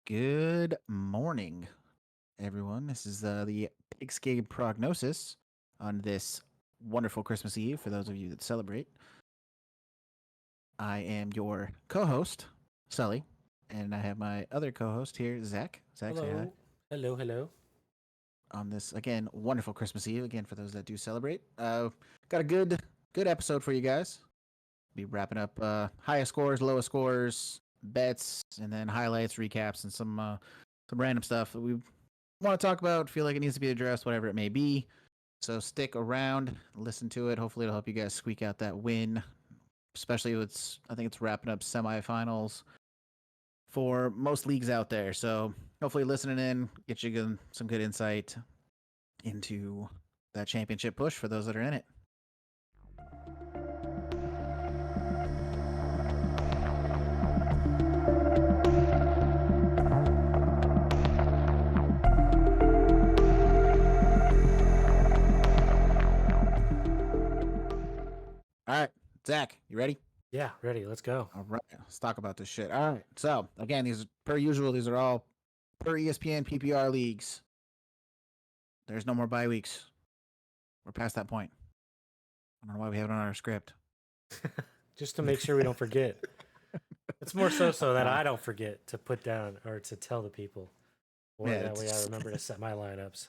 Good morning, everyone. This is the Pigskin Prognosis on this wonderful Christmas Eve for those of you that celebrate. I am your co host, Sully, and I have my other co host here, Zach. Zach, say hi. Hello. Hello, hello. On this, again, wonderful Christmas Eve, again, for those that do celebrate. Got a good episode for you guys. Be wrapping up highest scores, lowest scores, bets, and then highlights, recaps, and some random stuff that we want to talk about, feel like it needs to be addressed, whatever it may be. So stick around, listen to it. Hopefully, it'll help you guys squeak out that win. Especially I think it's wrapping up semifinals for most leagues out there. So hopefully, listening in get you some good insight into that championship push for those that are in it. All right, Zach, you ready? Yeah, ready. Let's go. All right, let's talk about this shit. All right, so again, these per usual, these are all per ESPN PPR leagues. There's no more bye weeks. We're past that point. I don't know why we have it on our script. Just to make sure we don't forget. It's more so that I don't forget to put down or to tell the people. Or Yeah, that way I remember to set my lineups.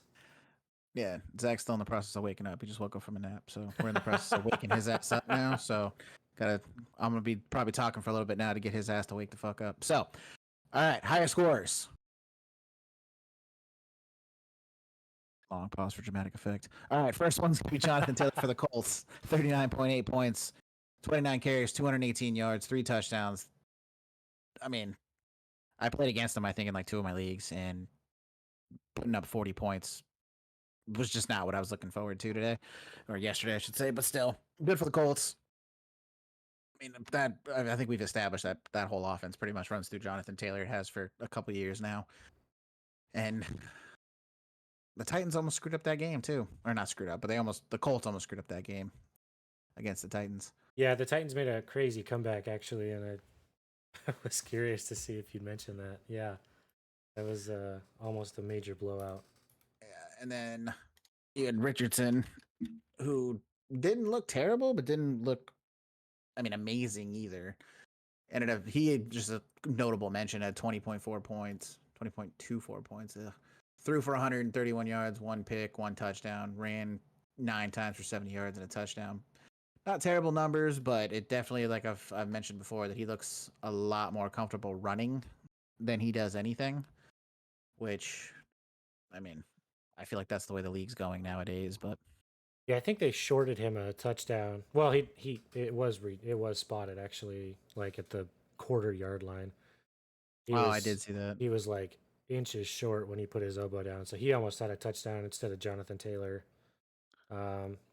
yeah. Zach's still in the process of waking up. He just woke up from a nap, so we're in the process of waking his ass up now. So, I'm gonna be probably talking for a little bit now to get his ass to wake the fuck up. So, all right, higher scores. Long pause for dramatic effect. All right, first one's gonna be Jonathan Taylor for the Colts. 39.8 points, 29 carries, 218 yards, 3 touchdowns. I mean, I played against him, I think, in like 2 of my leagues, and putting up 40 points was just not what I was looking forward to today, or yesterday, I should say. But still, good for the Colts. I mean, I think we've established that whole offense pretty much runs through Jonathan Taylor. It has for a couple of years now, and the Titans almost screwed up that game too, or not screwed up, but the Colts almost screwed up that game against the Titans. Yeah, the Titans made a crazy comeback actually, and I was curious to see if you'd mention that. Yeah, that was almost a major blowout. Yeah, and then you had Richardson, who didn't look terrible, but didn't look, I mean, amazing either. Ended up he had just a notable mention at 20.4 points, 20.24 points. Threw for 131 yards, 1 pick, 1 touchdown, ran 9 times for 70 yards and a touchdown. Not terrible numbers, but it definitely, like I've mentioned before, that he looks a lot more comfortable running than he does anything. Which, I mean, I feel like that's the way the league's going nowadays. But Yeah, I think they shorted him a touchdown. Well, he it was spotted actually, like at the quarter yard line. He oh, I was did see that. he was like inches short when he put his elbow down, so he almost had a touchdown instead of Jonathan Taylor,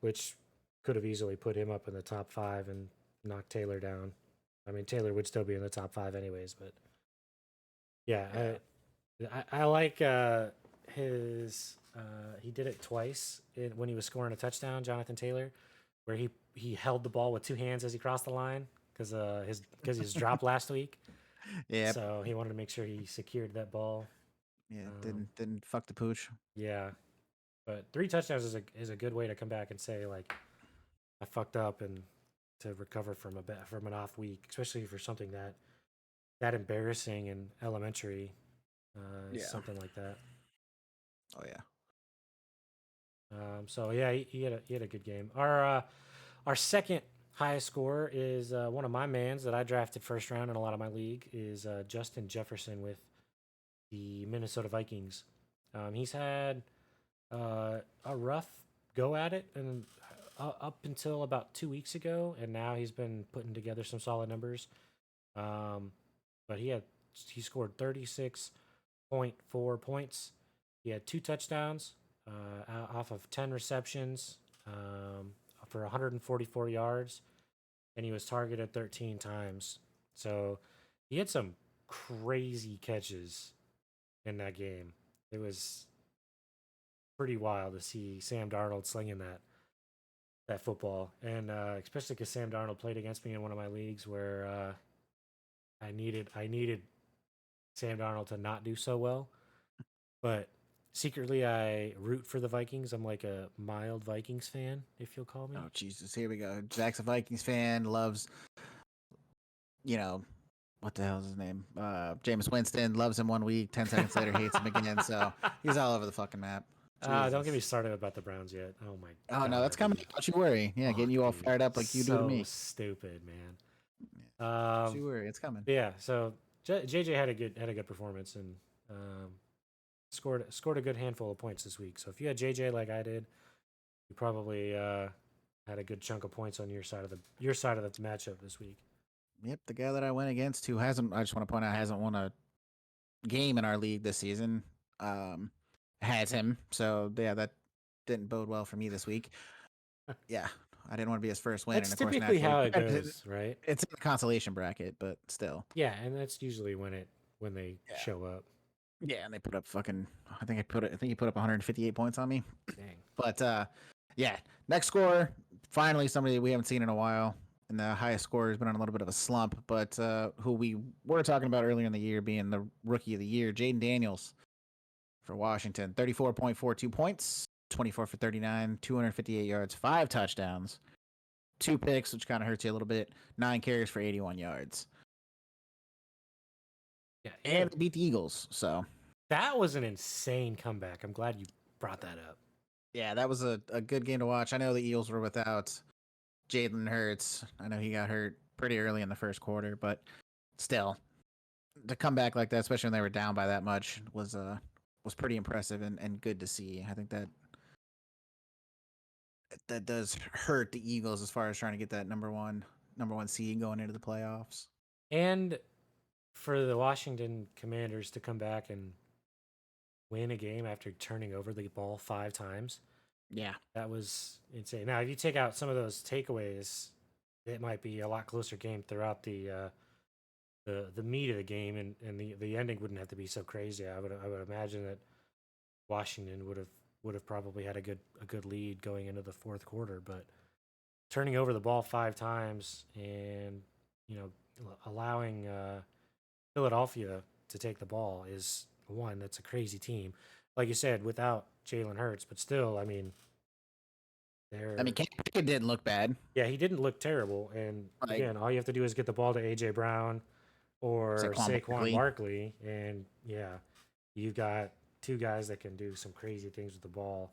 which could have easily put him up in the top five and knocked Taylor down. I mean, Taylor would still be in the top five anyways, but yeah, Yeah. I like his. He did it twice when he was scoring a touchdown, Jonathan Taylor, where he held the ball with 2 hands as he crossed the line because his drop last week. Yep. So he wanted to make sure he secured that ball. Yeah. Um, Didn't fuck the pooch. yeah, but 3 touchdowns is a good way to come back and say like I fucked up and to recover from an off week, especially for something that embarrassing in elementary, Yeah. something like that. Oh yeah. So yeah, he had a good game. Our second highest score is one of my mans that I drafted first round in a lot of my league is Justin Jefferson with the Minnesota Vikings. He's had a rough go at it and up until about 2 weeks ago, and now he's been putting together some solid numbers. Um, but he scored 36.4 points. He had 2 touchdowns off of 10 receptions for 144 yards, and he was targeted 13 times. So he had some crazy catches in that game. It was pretty wild to see Sam Darnold slinging that football, and especially because Sam Darnold played against me in one of my leagues where I needed Sam Darnold to not do so well. But secretly, I root for the Vikings. I'm like a mild Vikings fan, if you'll call me. Oh Jesus, here we go. Zach's a Vikings fan. Loves, you know, what the hell is his name? Jameis Winston. Loves him 1 week. 10 seconds later, hates him again. So he's all over the fucking map. Don't get me Jesus. started about the Browns yet. Oh my Oh no, god, that's coming. dude. Don't you worry. Yeah, getting you all Dude. fired up like you do to So me. stupid, man. Don't you worry, it's coming. Yeah. So JJ had a good performance and scored a good handful of points this week. So if you had JJ like I did, you probably had a good chunk of points on your side of the matchup this week. Yep, the guy that I went against, who hasn't, I just want to point out, hasn't won a game in our league this season, has him. So yeah, that didn't bode well for me this week. Yeah, I didn't want to be his first win. That's And of course, typically how it naturally, goes, right? it's in the consolation bracket, but still. Yeah, and that's usually when they Yeah. show up. Yeah, and they put up fucking. I think he put up 158 points on me. Dang. But yeah, next score. Finally, somebody we haven't seen in a while, and the highest score has been on a little bit of a slump. But who we were talking about earlier in the year being the rookie of the year, Jaden Daniels for Washington, 34.42 points, 24 for 39, 258 yards, 5 touchdowns, 2 picks, which kind of hurts you a little bit, 9 carries for 81 yards. Yeah, And they beat the Eagles, so that was an insane comeback. I'm glad you brought that up. yeah, that was a good game to watch. I know the Eagles were without Jalen Hurts. I know he got hurt pretty early in the first quarter, but still, to come back like that, especially when they were down by that much, was pretty impressive and good to see. I think that does hurt the Eagles as far as trying to get that number one seed going into the playoffs. And for the Washington Commanders to come back and win a game after turning over the ball 5 times. Yeah. That was insane. Now, if you take out some of those takeaways, it might be a lot closer game throughout the meat of the game, and the ending wouldn't have to be so crazy. I would imagine that Washington would have probably had a good lead going into the fourth quarter, but turning over the ball 5 times and allowing Philadelphia to take the ball is one. That's a crazy team, like you said, without Jalen Hurts, but still, I mean, Kenny Pickett didn't look bad. Yeah, he didn't look terrible. And again, all you have to do is get the ball to AJ Brown or Saquon Barkley, and yeah, you've got 2 guys that can do some crazy things with the ball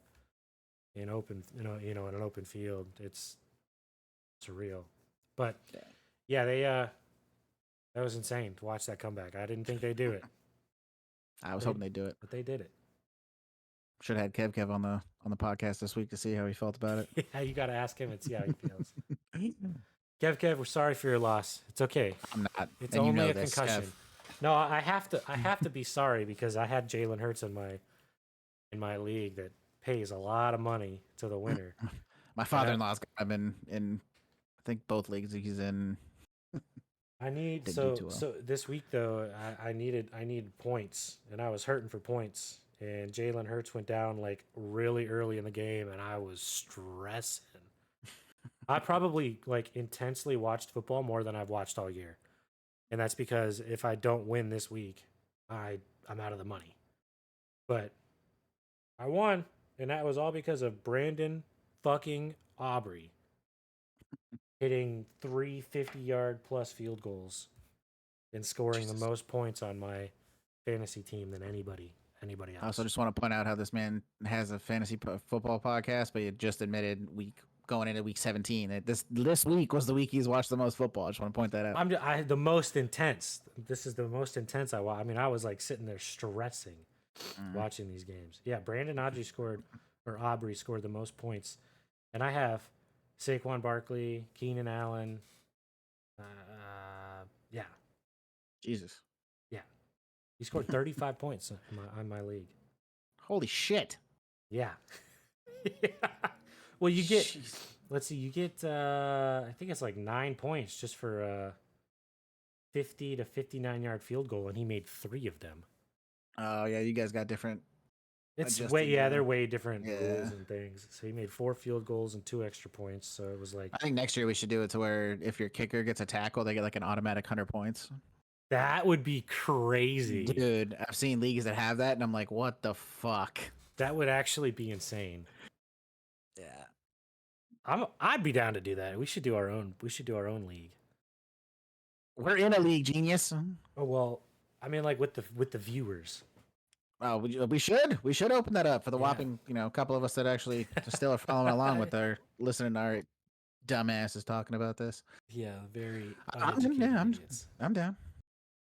in open, in an open field. It's surreal. But yeah, they that was insane to watch that comeback. I didn't think they'd do it. I was hoping they'd do it, but they did it. Should have had Kev on the podcast this week to see how he felt about it. Yeah, you got to ask him and see how he feels. Kev, we're sorry for your loss. It's okay. I'm not. It's only a concussion. No, I have to be sorry because I had Jalen Hurts in my league that pays a lot of money to the winner. My father-in-law's got him in I think both leagues he's in. I need so this week though I needed points, and I was hurting for points, and Jalen Hurts went down like really early in the game, and I was stressing. I probably like intensely watched football more than I've watched all year, and that's because if I don't win this week, I'm out of the money. But I won, and that was all because of Brandon fucking Aubrey hitting 3 50-yard plus field goals and scoring the most points on my fantasy team than anybody else. I also just want to point out how this man has a fantasy football podcast, but he just admitted going into week 17. This week was the week he's watched the most football. I just want to point that out. The most intense. This is the most intense I watched. I mean, I was like sitting there stressing watching these games. Yeah, Brandon Aubrey scored the most points, and I have Saquon Barkley, Keenan Allen. Yeah. Jesus. Yeah. He scored 35 points on my league. Holy shit. Yeah. Yeah. Well, you get, let's see, you get, I think it's like 9 points just for a 50 to 59-yard field goal, and he made 3 of them. Oh, yeah, you guys got different. They're way different rules and things. So he made 4 field goals and 2 extra points. So it was like, I think next year we should do it to where if your kicker gets a tackle, they get like an automatic 100 points. That would be crazy. Dude, I've seen leagues that have that, and I'm like, what the fuck? That would actually be insane. Yeah. I'd be down to do that. We should do our own. We should do our own league. We're in a league, genius. Oh well, I mean, like with the viewers. Oh, we should open that up for the Yeah. whopping, couple of us that actually still are following along with our listening to our dumbasses talking about this. Yeah, very I'm uneducated I'm idiots. I'm down.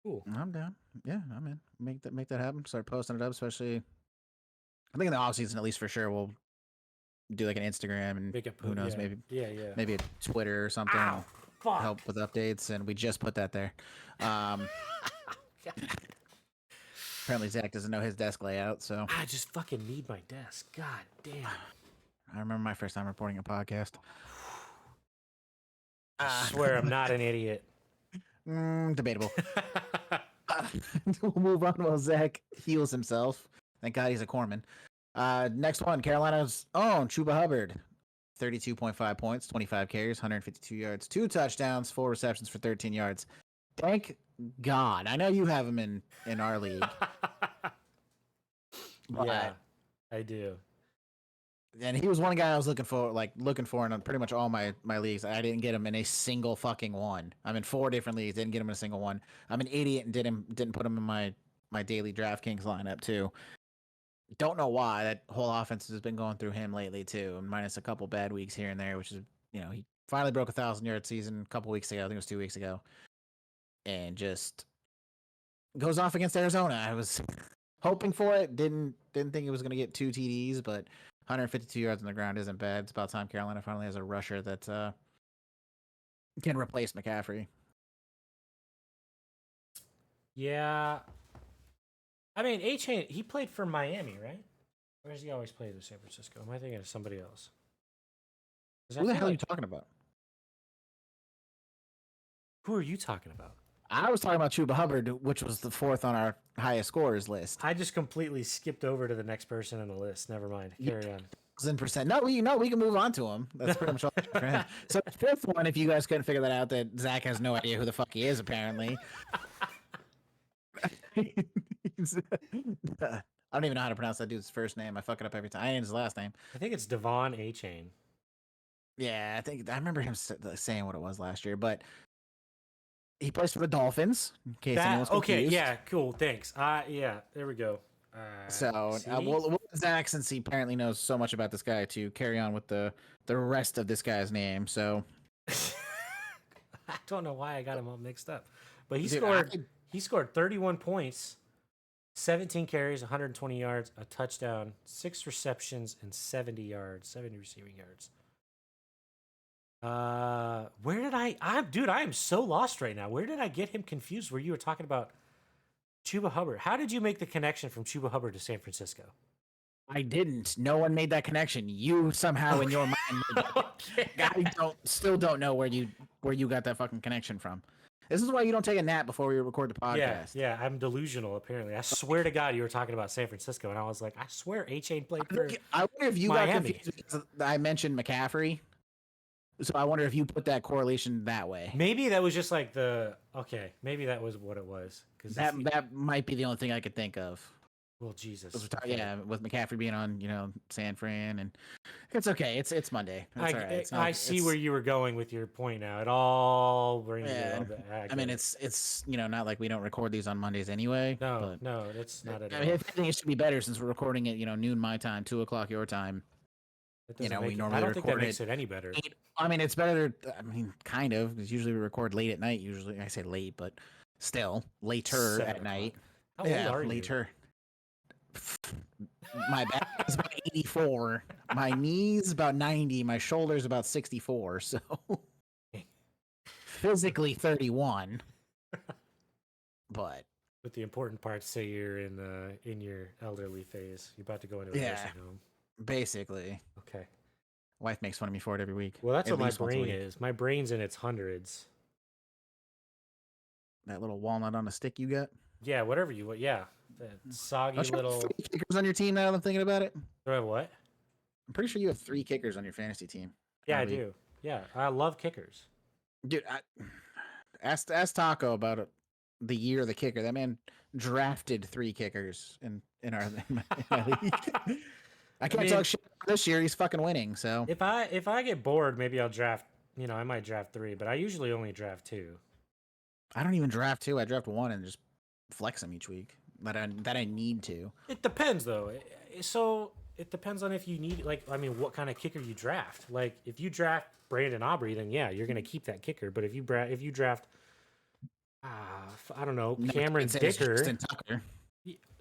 Cool. I'm down. Yeah, I'm in. Make that happen. Start posting it up, especially. I think in the off season, at least for sure, we'll do like an Instagram and Make a who knows, yeah. maybe Yeah. maybe a Twitter or something. Ow, fuck. Help with updates, and we just put that there. Apparently Zach doesn't know his desk layout, so I just fucking need my desk. God damn. I remember my first time reporting a podcast. I swear I'm not an idiot. Debatable. We'll move on while Zach heals himself. Thank God he's a corpsman. Next one, Carolina's own Chuba Hubbard. 32.5 points, 25 carries, 152 yards, 2 touchdowns, 4 receptions for 13 yards. Thank God. I know you have him in our league. Yeah, I do. And he was one guy I was looking for in pretty much all my leagues. I didn't get him in a single fucking one. I'm in 4 different leagues, didn't get him in a single one. I'm an idiot and didn't put him in my daily DraftKings lineup too. Don't know why. That whole offense has been going through him lately too, minus a couple bad weeks here and there, which is, he finally broke 1,000-yard season a couple weeks ago. I think it was 2 weeks ago, and just goes off against Arizona. I was hoping for it. Didn't think he was going to get 2 TDs, but 152 yards on the ground isn't bad. It's about time Carolina finally has a rusher that can replace McCaffrey. Yeah. I mean, A-Chain, he played for Miami, right? Or does he always play with San Francisco? Am I thinking of somebody else? Who the hell are you talking about? Who are you talking about? I was talking about Chuba Hubbard, which was the 4th on our highest scorers list. I just completely skipped over to the next person on the list. Never mind. Carry on. 1,000%. No, we can move on to him. That's pretty much all for him. So the 5th one, if you guys couldn't figure that out, that Zach has no idea who the fuck he is, apparently. I don't even know how to pronounce that dude's first name. I fuck it up every time. I ain't his last name. I think it's Devon A-Chain. Yeah, I remember him saying what it was last year, but he plays for the Dolphins. In case anyone's confused. Okay, yeah, cool, thanks. Yeah, there we go. We'll Zach, since he apparently knows so much about this guy, to carry on with the rest of this guy's name. So I don't know why I got him all mixed up, but he scored 31 points, 17 carries, 120 yards, a touchdown, 6 receptions, and 70 receiving yards. Where did I am so lost right now. Where did I get him confused where you were talking about Chuba Hubbard? How did you make the connection from Chuba Hubbard to San Francisco? I didn't. No one made that connection. You somehow in your mind made that. I still don't know where you got that fucking connection from. This is why you don't take a nap before we record the podcast. Yeah, I'm delusional apparently. I swear to God you were talking about San Francisco, and I was like, I swear A-Chain played for I wonder if you Miami. got confused because I mentioned McCaffrey. So I wonder if you put that correlation that way. Maybe that was just like maybe that was what it was. Because that might be the only thing I could think of. Well, Jesus. Yeah, with McCaffrey being on, San Fran, and it's okay. It's Monday. That's all right. I see where you were going with your point now. It all brings it back. I mean, it's not like we don't record these on Mondays anyway. No, that's not it. I mean, I think it should be better since we're recording it, noon my time, 2:00 your time. We normally I don't think that makes it any better. I mean, it's better. I mean, kind of, because usually we record late at night. Usually, I say late, but still later at night. How old are you? Later. My back is about 84. My knees about 90. My shoulders about 64. So physically 31. But the important parts say you're in your elderly phase. You're about to go into a nursing home. Basically. Okay. Wife makes fun of me for it every week. Well, that's what my brain is. My brain's in its hundreds. That little walnut on a stick you got? Yeah, whatever you want. Yeah. That soggy little. You have 3 kickers on your team now that I'm thinking about it? Do I have what? I'm pretty sure you have 3 kickers on your fantasy team. Yeah, I do. Yeah, I love kickers. Dude, ask Taco about it. the year of the kicker. That man drafted 3 kickers in my league. I I can't mean, talk shit this year. He's fucking winning. So if I get bored, maybe I'll draft. I might draft 3, but I usually only draft 2. I don't even draft 2. I draft 1 and just flex him each week. That I need to. It depends though. So it depends on if you need what kind of kicker you draft. Like if you draft Brandon Aubrey, then yeah, you're gonna keep that kicker. But if you draft I don't know, No, Cameron it's Dicker. Justin Tucker.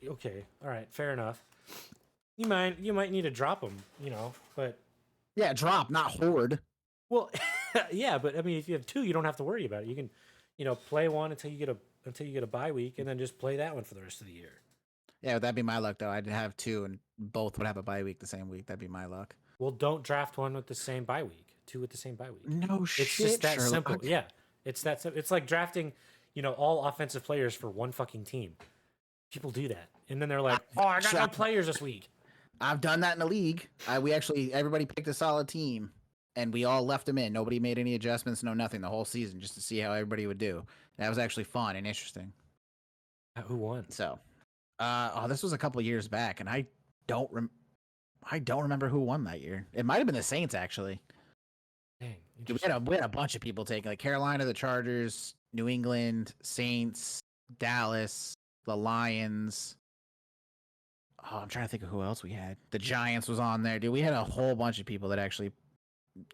Okay, all right, fair enough. You might need to drop him, but Yeah, drop, not hoard. well, yeah, but I mean, if you have 2, you don't have to worry about it. You can, play one until you get a bye week, and then just play that one for the rest of the year. Yeah, that'd be my luck though. I'd have 2, and both would have a bye week the same week. That'd be my luck. Well, don't draft one with the same bye week, 2 with the same bye week. No It's shit, just that Sherlock. simple. Yeah, it's that simple. It's like drafting, all offensive players for one fucking team. People do that, and then they're like, "Oh, I got no players this week." I've done that in the league. Everybody picked a solid team, and we all left them in. Nobody made any adjustments, no nothing, the whole season, just to see how everybody would do. That was actually fun and interesting. Who won? So, this was a couple years back, and I don't remember who won that year. It might have been the Saints, actually. Dang, We had a bunch of people taking, like Carolina, the Chargers, New England, Saints, Dallas, the Lions. Oh, I'm trying to think of who else we had. The Giants was on there, dude. We had a whole bunch of people that actually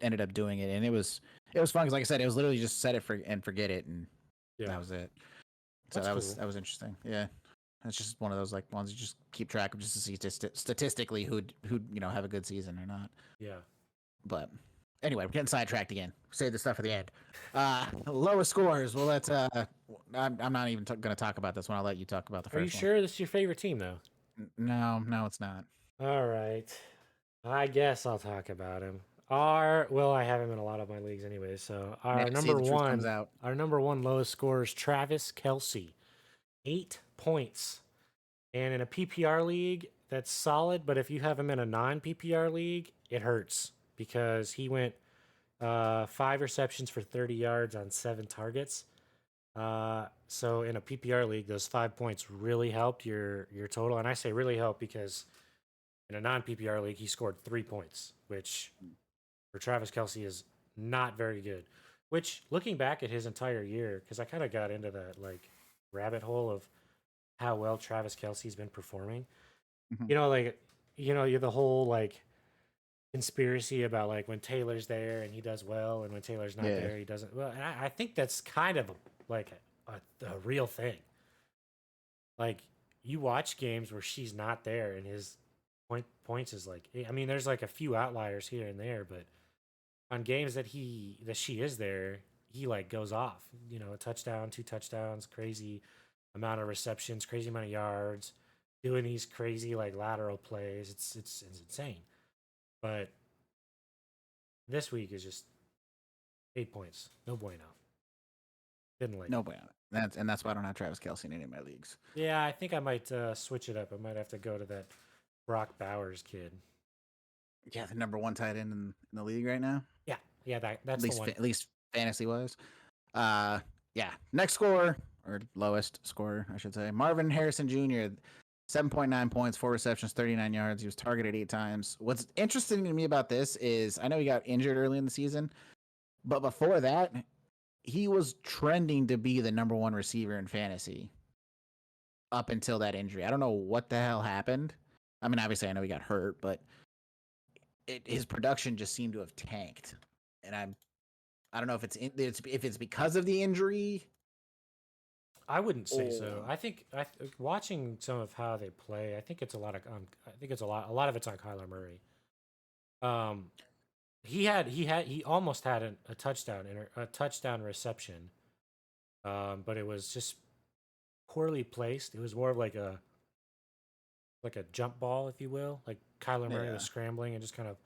ended up doing it, and it was fun because, like I said, it was literally just set it and forget it, and that was it. So that was interesting. Yeah, that's just one of those like ones you just keep track of just to see statistically who have a good season or not. Yeah. But anyway, we're getting sidetracked again. Save the stuff for the end. Lowest scores. Well, let's. I'm not even going to talk about this one. I'll let you talk about the first one. Are you sure this is your favorite team though? No, it's not. All right. I guess I'll talk about him. I have him in a lot of my leagues anyway. So our number one lowest scorer is Travis Kelce, 8 points. And in a PPR league, that's solid. But if you have him in a non-PPR league, it hurts because he went 5 receptions for 30 yards on 7 targets. So in a PPR league, those 5 points really helped your total. And I say really helped because in a non-PPR league, he scored 3 points, which for Travis Kelce is not very good. Which, looking back at his entire year, because I kind of got into that like rabbit hole of how well Travis Kelce's been performing. Mhm. You're the whole like conspiracy about like when Taylor's there and he does well, and when Taylor's not there, he doesn't. Well, and I think that's kind of like a real thing. Like you watch games where she's not there and his points is like, I mean, there's like a few outliers here and there, but on games that she is there, he like goes off. A touchdown, 2 touchdowns, crazy amount of receptions, crazy amount of yards, doing these crazy like lateral plays. It's insane. But this week is just 8 points. No bueno. Didn't like no it. bueno. That's why I don't have Travis Kelce in any of my leagues. Yeah, I think I might switch it up. I might have to go to that Brock Bowers kid. Yeah, the number 1 tight end in the league right now. Yeah, that's the one. At least fantasy wise. Yeah. Next scorer, or lowest scorer, I should say, Marvin Harrison Jr. 7.9 points, 4 receptions, 39 yards. He was targeted 8 times. What's interesting to me about this is I know he got injured early in the season, but before that, he was trending to be the number 1 receiver in fantasy up until that injury. I don't know what the hell happened. I mean, obviously, I know he got hurt, but his production just seemed to have tanked. And I don't know if it's because of the injury. I wouldn't say so. I think watching some of how they play, I think it's a lot of it's on Kyler Murray. He almost had a touchdown reception, but it was just poorly placed. It was more of like a jump ball, if you will. Like Kyler Murray was scrambling and just kind of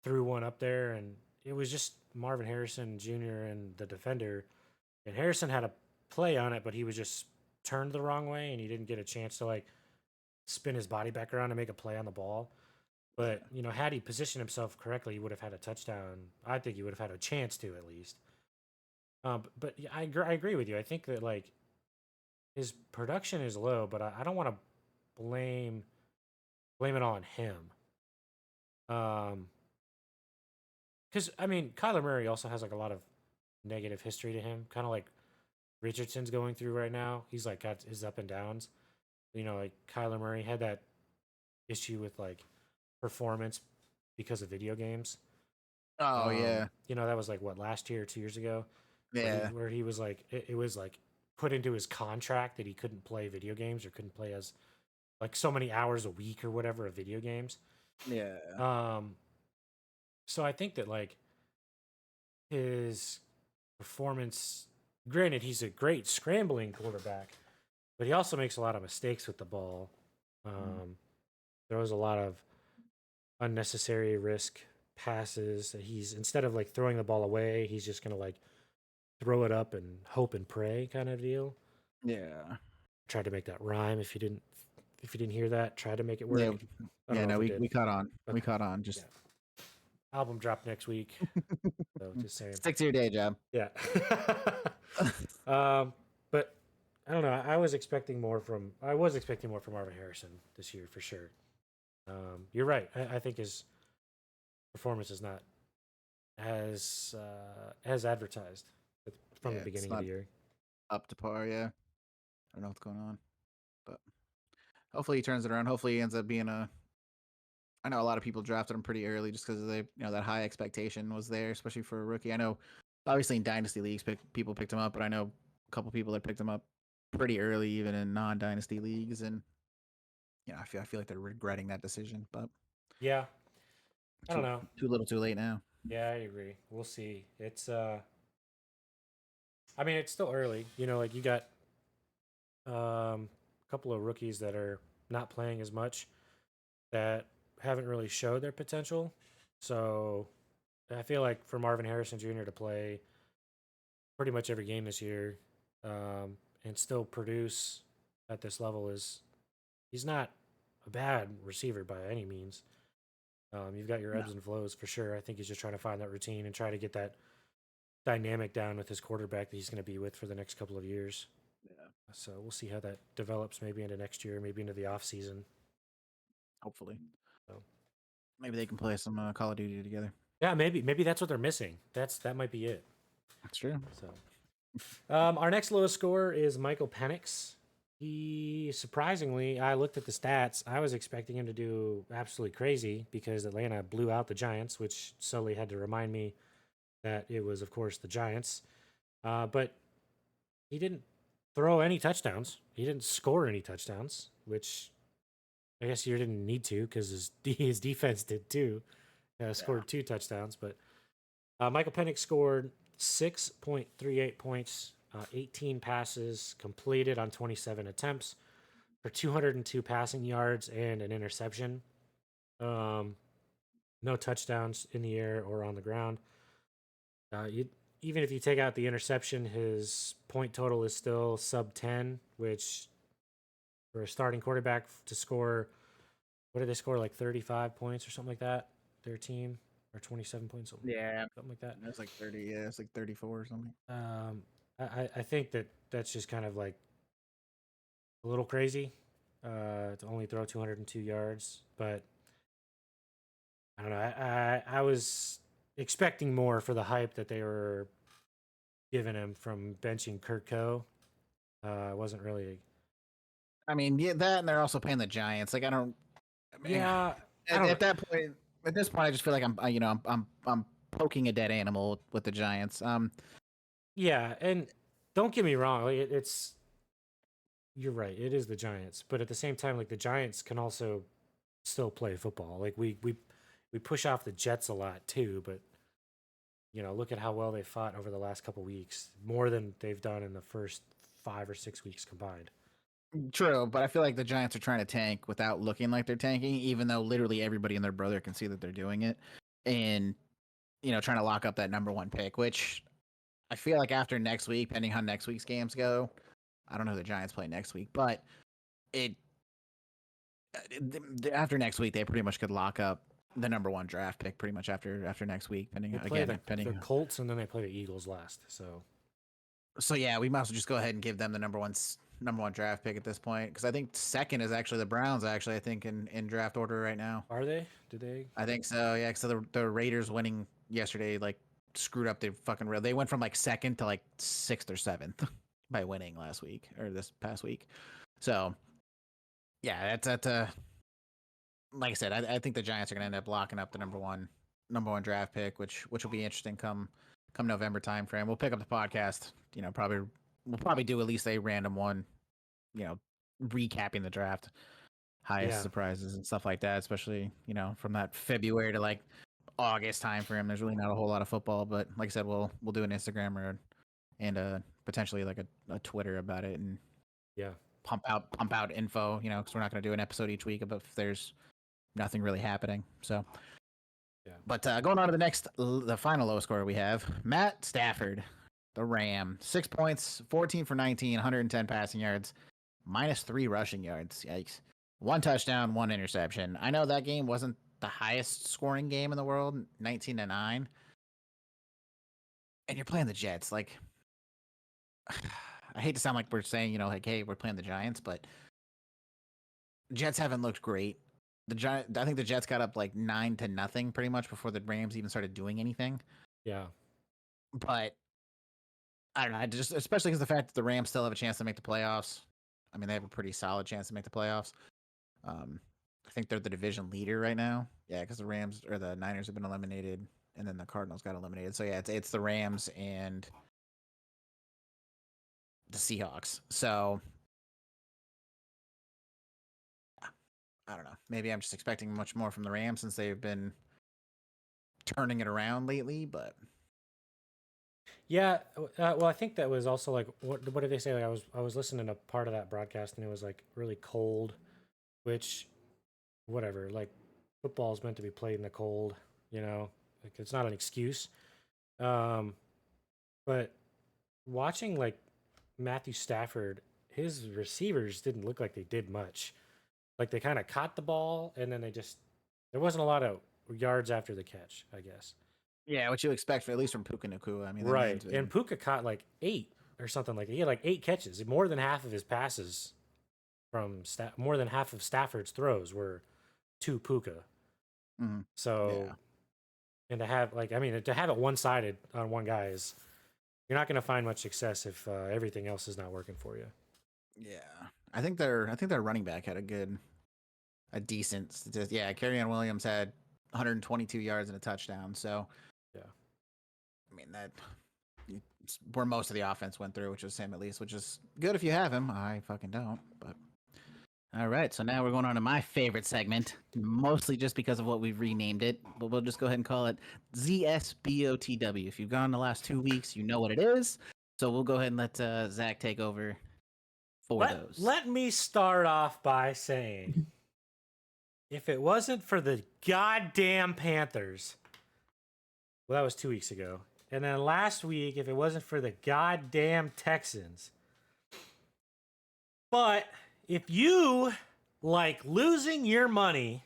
threw one up there, and it was just Marvin Harrison Jr. and the defender. And Harrison had a play on it, but he was just turned the wrong way, and he didn't get a chance to like spin his body back around and make a play on the ball. But had he positioned himself correctly, he would have had a touchdown. I think he would have had a chance to at least. But I agree with you. I think that like his production is low, but I don't want to blame it all on him. Because I mean, Kyler Murray also has like a lot of negative history to him, kind of like Richardson's going through right now. He's like got his up and downs. You know, like Kyler Murray had that issue with like performance because of video games. Oh yeah, You know, that was like what, last year or 2 years ago, yeah, where he was like it was like put into his contract that he couldn't play video games or couldn't play as like so many hours a week or whatever of video games. yeah. Um, so I think that like his performance, granted, he's a great scrambling quarterback, but he also makes a lot of mistakes with the ball. Throws a lot of unnecessary risk passes that he's, instead of like throwing the ball away, he's just gonna like throw it up and hope and pray kind of deal. Yeah. Tried to make that rhyme. If you didn't hear that, try to make it Yeah. work. I don't Yeah. know No, if it we did. we caught on. We Okay. caught on. Yeah. Just Album drop next week. So just saying. stick to your day job. Yeah. But I don't know. I was expecting more from Marvin Harrison this year for sure. You're right. I think his performance is not as advertised from the Yeah, it's beginning of not the year. up to par. Yeah. I don't know what's going on, but hopefully he turns it around. Hopefully he ends up being a. I know a lot of people drafted him pretty early just because they, that high expectation was there, especially for a rookie. I know, obviously in dynasty leagues, people picked him up, but I know a couple people that picked him up pretty early, even in non-dynasty leagues, and I feel like they're regretting that decision, but Yeah. I don't too know. too little, too late now. Yeah, I agree. We'll see. It's I mean, it's still early. You know, like you got a couple of rookies that are not playing as much that haven't really showed their potential. So I feel like for Marvin Harrison Jr. to play pretty much every game this year, and still produce at this level he's not a bad receiver by any means. You've got your No. ebbs and flows for sure. I think he's just trying to find that routine and try to get that dynamic down with his quarterback that he's going to be with for the next couple of years. Yeah. So we'll see how that develops maybe into next year, maybe into the off season. Hopefully, So maybe they can play some Call of Duty together. yeah, maybe that's what they're missing. That might be it. That's true. So our next lowest score is Michael Penix. He surprisingly, I looked at the stats. I was expecting him to do absolutely crazy because Atlanta blew out the Giants, which Sully had to remind me that it was, of course, the Giants. But he didn't throw any touchdowns. He didn't score any touchdowns, which I guess you didn't need to because his defense did too. Scored 2 touchdowns, but Michael Penix scored 6.38 points, 18 passes completed on 27 attempts for 202 passing yards and an interception. No touchdowns in the air or on the ground. Even if you take out the interception, his point total is still sub 10, which for a starting quarterback to score, what did they score, like 35 points or something like that? Their team, or 27 points, Yeah, something like that. it's like 30. Yeah, it's like 34 or something. I think that's just kind of like a little crazy to only throw 202 yards, but I don't know. I was expecting more for the hype that they were giving him from benching Kurt Coe. I wasn't really. I mean, yeah, that, and they're also playing the Giants. Like, I don't. I mean, Yeah, I at, don't. at that point, at this point, I just feel like I'm poking a dead animal with the Giants. Yeah, and don't get me wrong. Like it's you're right. It is the Giants, but at the same time, like the Giants can also still play football. Like we push off the Jets a lot too, but look at how well they fought over the last couple weeks, more than they've done in the first 5 or 6 weeks combined. True, but I feel like the Giants are trying to tank without looking like they're tanking, even though literally everybody and their brother can see that they're doing it, and trying to lock up that number 1 pick. Which I feel like after next week, depending how next week's games go, I don't know who the Giants play next week, but it after next week they pretty much could lock up the number 1 draft pick pretty much after next week, They depending play depending. the Colts and then they play the Eagles last. So So yeah, we might as well just go ahead and give them the number 1 number one draft pick at this point because I think second is actually the Browns. Actually, I think in draft order right now. Are they? Do they? I think so. Yeah, because the Raiders winning yesterday like screwed up the fucking real. They went from like second to like sixth or seventh by winning last week or this past week. So yeah, that's like I said. I think the Giants are going to end up locking up the number one draft pick, which will be interesting come November time frame. We'll pick up the podcast. You know, we'll probably do at least a random one. You know, recapping the draft, highest surprises and stuff like that. Especially from that February to like August time frame. There's really not a whole lot of football, but like I said, we'll do an Instagram and potentially like a Twitter about it and pump out info. Because we're not going to do an episode each week if there's nothing really happening. So. Yeah. But going on to the final low score we have, Matt Stafford, the Ram, 6 points, 14 for 19, 110 passing yards, -3 rushing yards. Yikes. 1 touchdown, 1 interception. I know that game wasn't the highest scoring game in the world, 19-9. And you're playing the Jets. Like, I hate to sound like we're saying, like, hey, we're playing the Giants, but Jets haven't looked great. I think the Jets got up like 9-0 pretty much before the Rams even started doing anything. Yeah. But I don't know. Just especially because the fact that the Rams still have a chance to make the playoffs. I mean, they have a pretty solid chance to make the playoffs. I think they're the division leader right now. Yeah, because the Rams or the Niners have been eliminated, and then the Cardinals got eliminated. So yeah, it's the Rams and the Seahawks. So I don't know. Maybe I'm just expecting much more from the Rams since they've been turning it around lately. But yeah, well, I think that was also like what did they say? Like I was listening to part of that broadcast and it was like really cold, which whatever. Like football is meant to be played in the cold, like it's not an excuse. But watching like Matthew Stafford, his receivers didn't look like they did much. Like they kind of caught the ball and then there wasn't a lot of yards after the catch, I guess. yeah, what you expect, at least from Puka Nacua. I mean, Right. And Puka caught like 8 or something like that. He had like 8 catches. More than half of his passes more than half of Stafford's throws were to Puka. Mm-hmm. So, and to have to have it one-sided on one guy you're not going to find much success if everything else is not working for you. Yeah, I think their running back had a decent statistic. Yeah, Kerryon Williams had 122 yards and a touchdown. So, yeah, I mean that where most of the offense went through, which was him at least, which is good if you have him. I fucking don't, but. All right, so now we're going on to my favorite segment, mostly just because of what we've renamed it, but we'll just go ahead and call it ZSBOTW. If you've gone the last 2 weeks, you know what it is. So we'll go ahead and let Zach take over for those. Let me start off by saying, if it wasn't for the goddamn Panthers, well, that was 2 weeks ago. And then last week, if it wasn't for the goddamn Texans. But if you like losing your money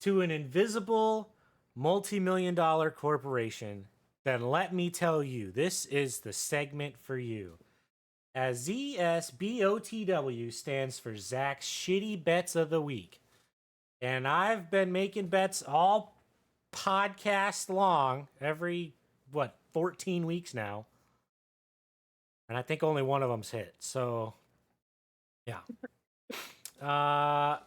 to an invisible multi-million-dollar corporation, then let me tell you, this is the segment for you. As ZSBOTW stands for Zach's Shitty Bets of the Week. And I've been making bets all podcast long, every, 14 weeks now. And I think only one of them's hit. So, yeah. That's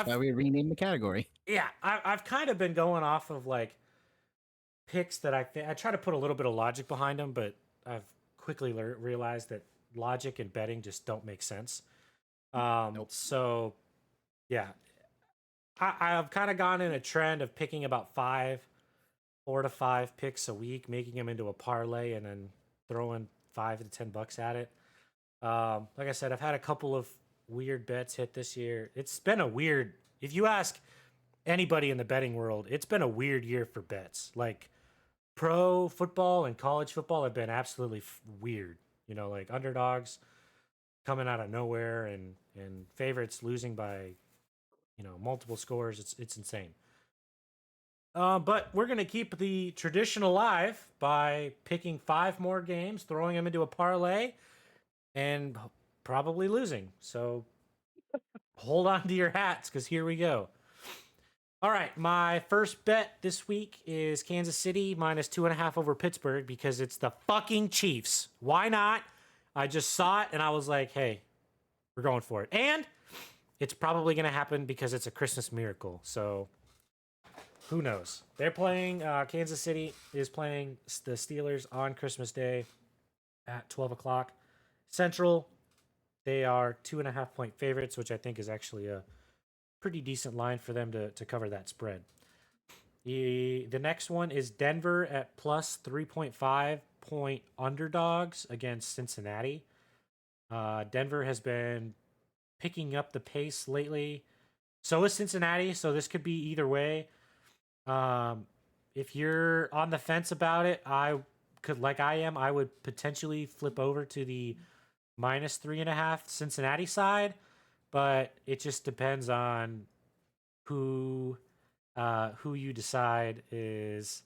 why we renamed the category. Yeah, I've kind of been going off of like picks that I try to put a little bit of logic behind them, but I've quickly realized that logic and betting just don't make sense. Nope. So, yeah, I've kind of gone in a trend of picking about 4 to 5 picks a week, making them into a parlay, and then throwing $5 to $10 at it. Like I said, I've had a couple of weird bets hit this year. It's been a weird. If you ask anybody in the betting world, it's been a weird year for bets. Like pro football and college football have been absolutely weird. Like underdogs coming out of nowhere and favorites losing by multiple scores. It's insane. But we're gonna keep the tradition alive by picking 5 more games, throwing them into a parlay, and probably losing. So hold on to your hats because here we go. All right, my first bet this week is Kansas City -2.5 over Pittsburgh because it's the fucking Chiefs. Why not? I just saw it and I was like, hey, we're going for it. And it's probably going to happen because it's a Christmas miracle. So who knows? They're playing, Kansas City is playing the Steelers on Christmas Day at 12 o'clock Central. They are 2.5 point favorites, which I think is actually a pretty decent line for them to cover that spread. The next one is Denver at plus 3.5 point underdogs against Cincinnati. Denver has been picking up the pace lately. So is Cincinnati, so this could be either way. If you're on the fence about it, I would potentially flip over to the -3.5 Cincinnati side, but it just depends on who you decide is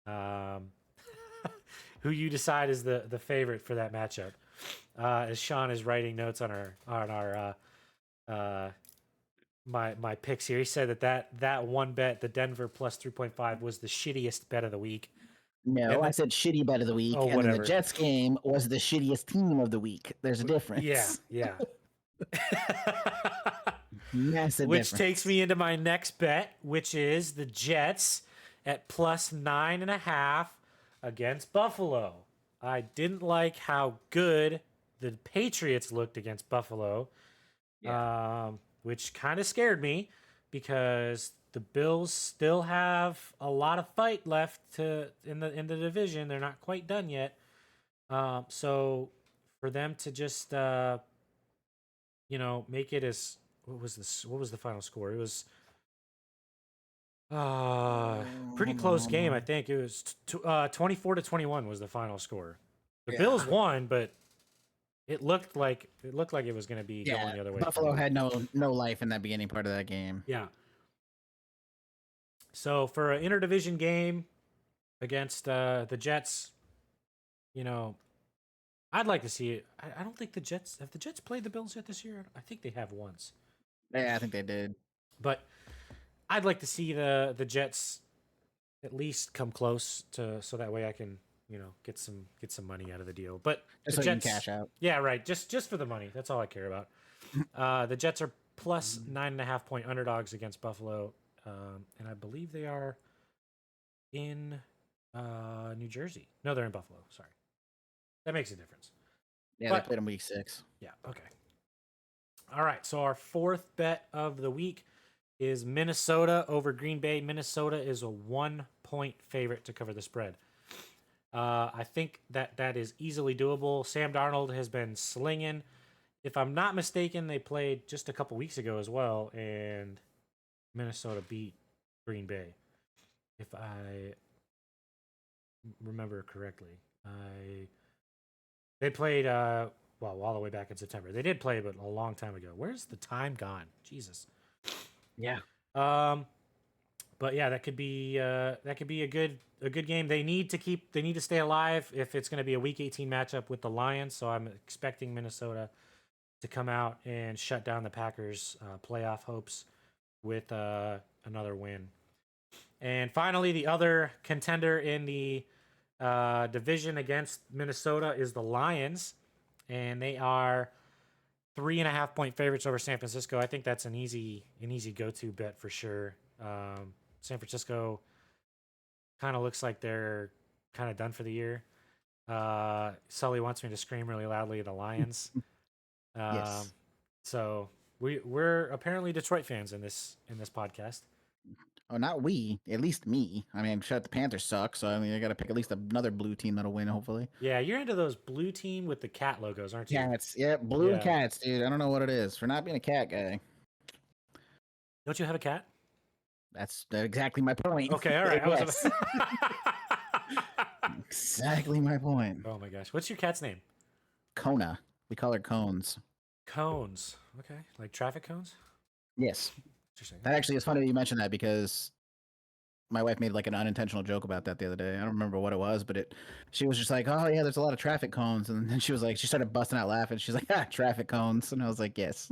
who you decide is the favorite for that matchup. As Sean is writing notes on our my picks here, he said that one bet, the Denver plus 3.5, was the shittiest bet of the week. No, I said shitty bet of the week, Oh, and then the whatever. Jets game was the shittiest team of the week. There's a difference. Yeah. Massive Which difference. takes me into my next bet, which is the Jets at plus 9.5 against Buffalo. I didn't like how good the Patriots looked against Buffalo, which kind of scared me because the Bills still have a lot of fight left in the division. They're not quite done yet. So for them to just make it as what was the final score? It was pretty close game. I think it was 24-21 was the final score. The Bills won, but it looked like it was going to be going the other way. Buffalo had no life in that beginning part of that game. Yeah. So for an interdivision game against the Jets, I'd like to see it. I don't think the Jets played the Bills yet this year. I think they have once. Yeah, I think they did. But I'd like to see the Jets at least come close so that way I can get some money out of the deal. But Just the so you Jets, can cash out. Yeah, right. Just for the money. That's all I care about. The Jets are plus 9.5 point underdogs against Buffalo, and I believe they are in New Jersey. No, they're in Buffalo. Sorry, that makes a difference. Yeah, they played in week 6. Yeah. Okay. All right. So our fourth bet of the week is Minnesota over Green Bay. Minnesota is a 1-point favorite to cover the spread. I think that is easily doable. Sam Darnold has been slinging. If I'm not mistaken, they played just a couple weeks ago as well, and Minnesota beat Green Bay. If I remember correctly, they played all the way back in September. They did play, but a long time ago. Where's the time gone? Jesus. Yeah. But yeah, that could be a good game. They need to stay alive if it's going to be a Week 18 matchup with the Lions. So I'm expecting Minnesota to come out and shut down the Packers' playoff hopes with another win. And finally, the other contender in the division against Minnesota is the Lions, and they are 3.5 point favorites over San Francisco. I think that's an easy go-to bet for sure. San Francisco kind of looks like they're kind of done for the year. Sully wants me to scream really loudly at the Lions. Yes. So we're apparently Detroit fans in this podcast. Oh, not we. At least me. I mean, the Panthers suck, so I got to pick at least another blue team that'll win, hopefully. Yeah, you're into those blue team with the cat logos, aren't you? Cats. Yeah, blue cats, dude. I don't know what it is. For not being a cat guy. Don't you have a cat? That's exactly my point. Okay, all right. Yes. Exactly my point. Oh my gosh. What's your cat's name? Kona. We call her Cones. Cones. Okay. Like traffic cones? Yes. Interesting. That actually is funny that you mentioned that because my wife made like an unintentional joke about that the other day. I don't remember what it was, but she was just like, "Oh yeah, there's a lot of traffic cones," and then she was like, she started busting out laughing. She's like, "Ah, traffic cones," and I was like, "Yes."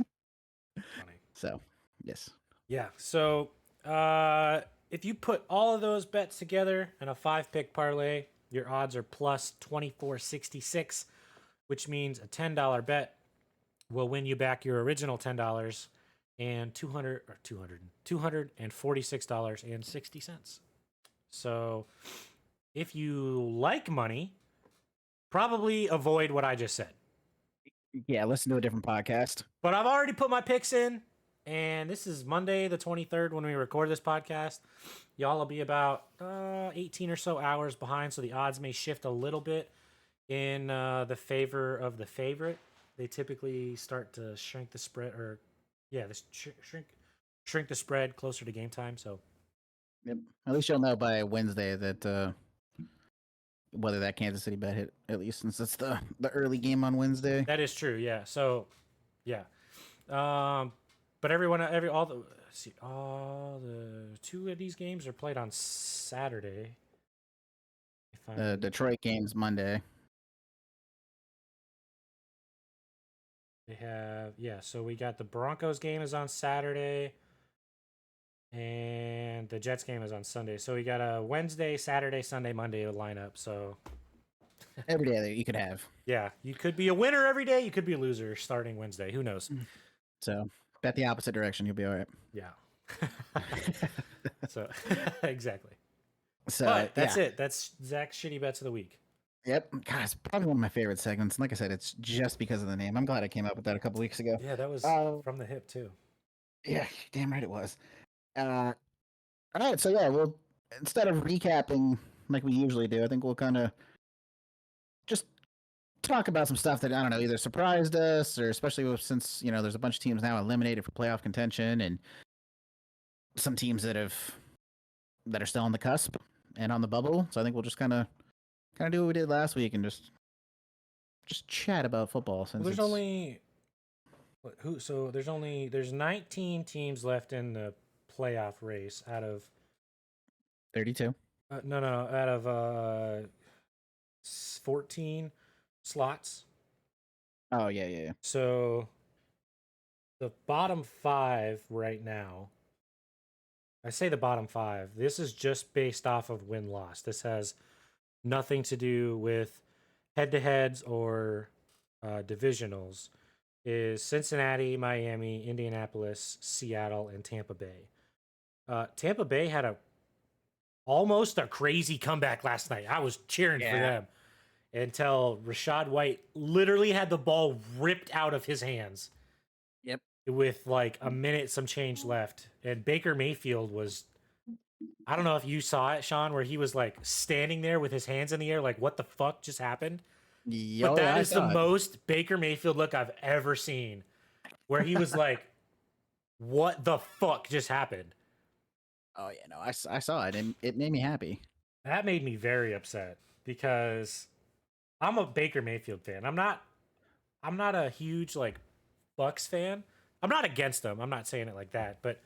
Funny. So, yes. Yeah. So if you put all of those bets together in a 5-pick parlay, your odds are plus 2466, which means a $10 bet will win you back your original $10 and $246.60. So if you like money, probably avoid what I just said. Yeah, listen to a different podcast. But I've already put my picks in, and this is Monday the 23rd when we record this podcast. Y'all will be about 18 or so hours behind, so the odds may shift a little bit in the favor of the favorite. They typically start to shrink the spread, or yeah, shrink the spread closer to game time. So, Yep. At least you'll know by Wednesday that whether that Kansas City bet hit. At least since it's the early game on Wednesday. that is true. Yeah. So, yeah. But all the 2 of these games are played on Saturday. The Detroit game's Monday. They have so we got the Broncos game is on Saturday, and the Jets game is on Sunday. So we got a Wednesday, Saturday, Sunday, Monday lineup. So Every day that you could have. yeah, you could be a winner every day. You could be a loser starting Wednesday. Who knows? So bet the opposite direction. You'll be all right. Yeah. So exactly. So But that's it. That's Zach's shitty bets of the week. Yep. God, it's probably one of my favorite segments. And like I said, it's just because of the name. I'm glad I came up with that a couple weeks ago. Yeah, that was from the hip too. Yeah, damn right it was. All right, so yeah, we'll instead of recapping like we usually do, I think we'll kind of just talk about some stuff that I don't know either surprised us or especially since there's a bunch of teams now eliminated for playoff contention and some teams that are still on the cusp and on the bubble. So I think we'll just kind of do what we did last week and just chat about football. Since there's only there's 19 teams left in the playoff race out of 32. No, out of 14 slots. Oh yeah. So the bottom 5 right now. I say the bottom 5. This is just based off of win-loss. This has nothing to do with head-to-heads or divisionals. Is Cincinnati, Miami, Indianapolis, Seattle, and Tampa Bay. Tampa Bay had almost a crazy comeback last night. I was cheering for them until Rachaad White literally had the ball ripped out of his hands. Yep. With like a minute, some change left. And Baker Mayfield was, I don't know if you saw it, Sean, where he was like standing there with his hands in the air, like, what the fuck just happened? But that is the most Baker Mayfield look I've ever seen, where he was like, what the fuck just happened? Oh, yeah, no, I saw it, and it made me happy. That made me very upset because I'm a Baker Mayfield fan. I'm not a huge like Bucks fan. I'm not against them. I'm not saying it like that, but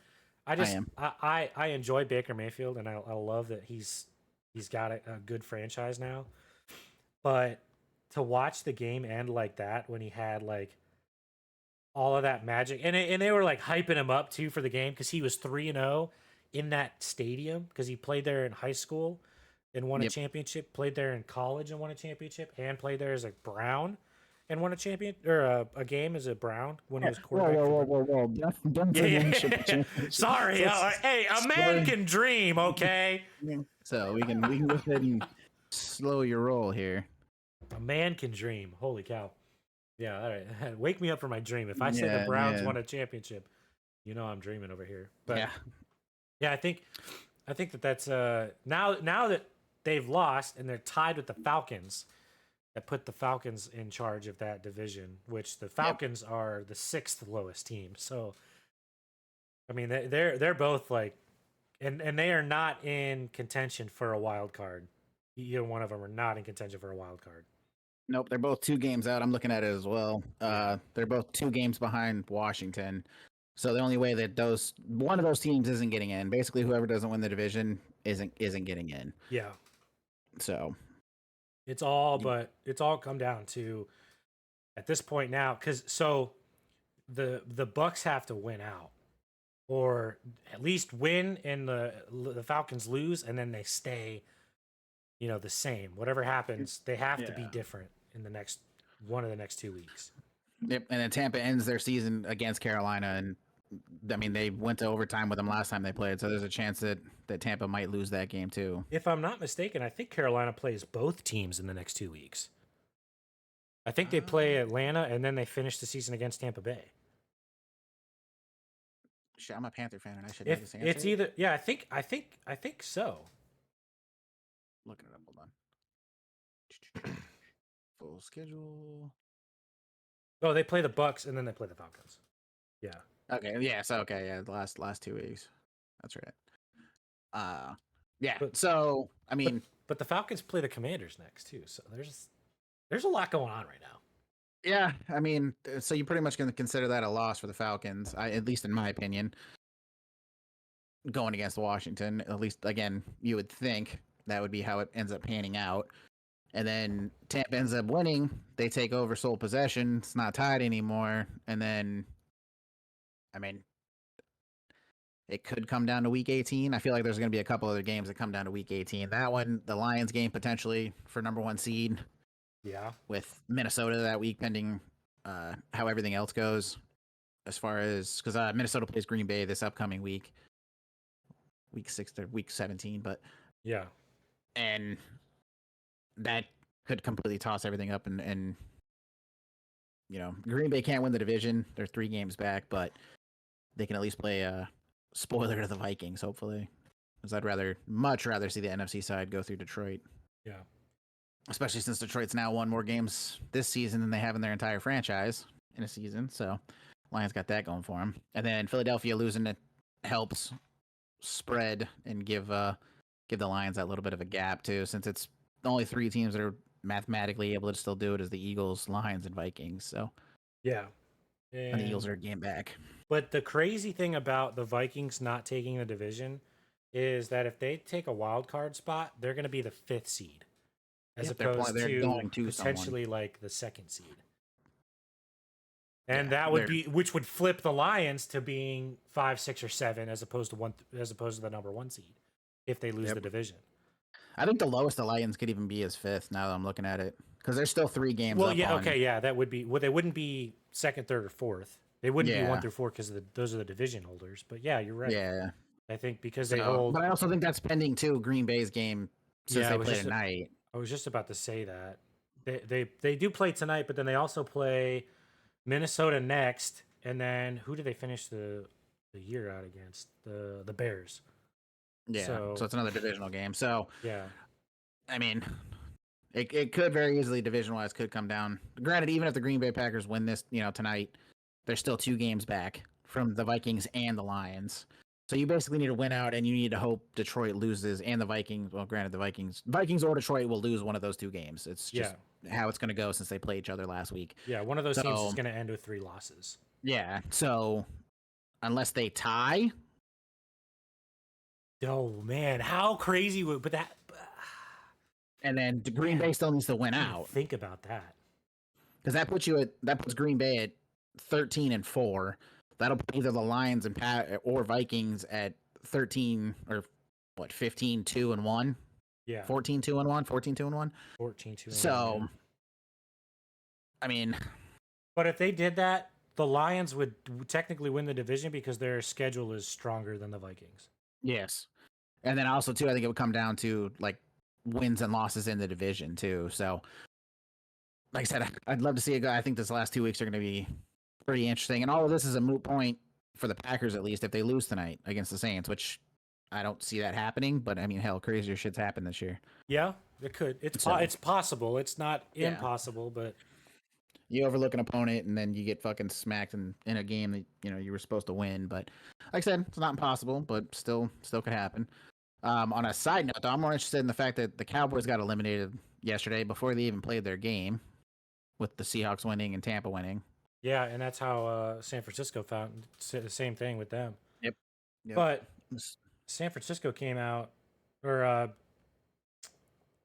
I enjoy Baker Mayfield, and I love that he's got a good franchise now. But to watch the game end like that when he had like all of that magic, and they were like hyping him up too for the game because he was 3-0 in that stadium because he played there in high school and won a championship, played there in college and won a championship, and played there as a Brown and won a champion or a game as a Brown when he was quarterback. Whoa! Don't Sorry, hey, a man can dream, okay? So we can go ahead and slow your roll here. A man can dream. Holy cow! Yeah, all right. Wake me up from my dream. If I say the Browns won a championship, I'm dreaming over here. But yeah, I think that's now that they've lost and they're tied with the Falcons. That put the Falcons in charge of that division, which the Falcons are the 6th lowest team. So, I mean, they're both like, and they are not in contention for a wild card. Either one of them are not in contention for a wild card. Nope, they're both 2 games out. I'm looking at it as well. They're both 2 games behind Washington. So the only way that one of those teams isn't getting in, basically whoever doesn't win the division isn't getting in. Yeah. So It's all come down to at this point now, because the Bucks have to win out, or at least win and the Falcons lose, and then they stay, the same. Whatever happens, they have to be different in the next one of the next 2 weeks. Yep, and then Tampa ends their season against Carolina, and I mean they went to overtime with them last time they played, so there's a chance that Tampa might lose that game too. If I'm not mistaken, I think Carolina plays both teams in the next 2 weeks. I think they play Atlanta, and then they finish the season against Tampa Bay. Shit, I'm a Panther fan, and I should know this answer. It's either I think so. Looking it up, hold on. Full schedule. Oh, they play the Bucks and then they play the Falcons. Yeah. Okay. Yeah. So okay. Yeah. The last 2 weeks. That's right. Yeah. So I mean, but the Falcons play the Commanders next too. So there's a lot going on right now. Yeah. I mean, so you're pretty much going to consider that a loss for the Falcons, at least in my opinion. Going against Washington, at least again, you would think that would be how it ends up panning out. And then Tampa ends up winning. They take over sole possession. It's not tied anymore. And then, I mean, it could come down to week 18. I feel like there's going to be a couple other games that come down to week 18. That one, the Lions game potentially for number 1 seed. Yeah. With Minnesota that week, pending how everything else goes. As far as, because Minnesota plays Green Bay this upcoming week. Week 6 or week 17. But yeah. And that could completely toss everything up, and Green Bay can't win the division. They're 3 games back, but they can at least play a spoiler to the Vikings, hopefully. Because I'd much rather see the NFC side go through Detroit. Yeah. Especially since Detroit's now won more games this season than they have in their entire franchise in a season. So Lions got that going for them. And then Philadelphia losing it helps spread and give the Lions that little bit of a gap too, since it's only 3 teams that are mathematically able to still do it as the Eagles, Lions, and Vikings. So yeah, and the Eagles are a game back. But the crazy thing about the Vikings not taking the division is that if they take a wild card spot, they're going to be the 5th seed, as opposed to potentially like the 2nd seed. And that would be, which would flip the Lions to being 5, 6, or 7, as opposed to the number 1 seed if they lose the division. I think the lowest the Lions could even be is 5th. Now that I'm looking at it, because there's still 3 games. Well, yeah, okay, yeah, that would be. Well, they wouldn't be 2nd, 3rd, or 4th. They wouldn't be 1 through 4 because those are the division holders. But yeah, you're right. Yeah, I think because they hold. But I also think that's pending too. Green Bay's game since they play tonight. I was just about to say that they do play tonight, but then they also play Minnesota next, and then who do they finish the year out against? The Bears. Yeah, so it's another divisional game. So yeah, I mean, it could very easily division-wise could come down. Granted, even if the Green Bay Packers win this, tonight, they're still 2 games back from the Vikings and the Lions. So you basically need to win out, and you need to hope Detroit loses and the Vikings. Well, granted, the Vikings or Detroit will lose one of those 2 games. It's just how it's going to go since they played each other last week. Yeah, one of those teams is going to end with 3 losses. Yeah, so unless they tie. Oh man, how crazy would that? And then Green Bay still needs to win out. Think about that, because that puts Green Bay at 13-4. That'll put either the Lions or Vikings at 13 or 15-2-1. Yeah, 14-2-1, 14-2-1, 14-2. So, I mean, but if they did that, the Lions would technically win the division because their schedule is stronger than the Vikings. Yes, and then also too, I think it would come down to like wins and losses in the division too. So, like I said, I'd love to see it go. I think this last 2 weeks are going to be pretty interesting, and all of this is a moot point for the Packers at least if they lose tonight against the Saints, which I don't see that happening. But I mean, hell, crazier shit's happened this year. Yeah, it could. It's possible. It's not impossible, but you overlook an opponent and then you get fucking smacked in a game that you were supposed to win. But like I said, it's not impossible, but still could happen. On a side note, though, I'm more interested in the fact that the Cowboys got eliminated yesterday before they even played their game, with the Seahawks winning and Tampa winning. Yeah, and that's how San Francisco found the same thing with them. Yep. But San Francisco came out or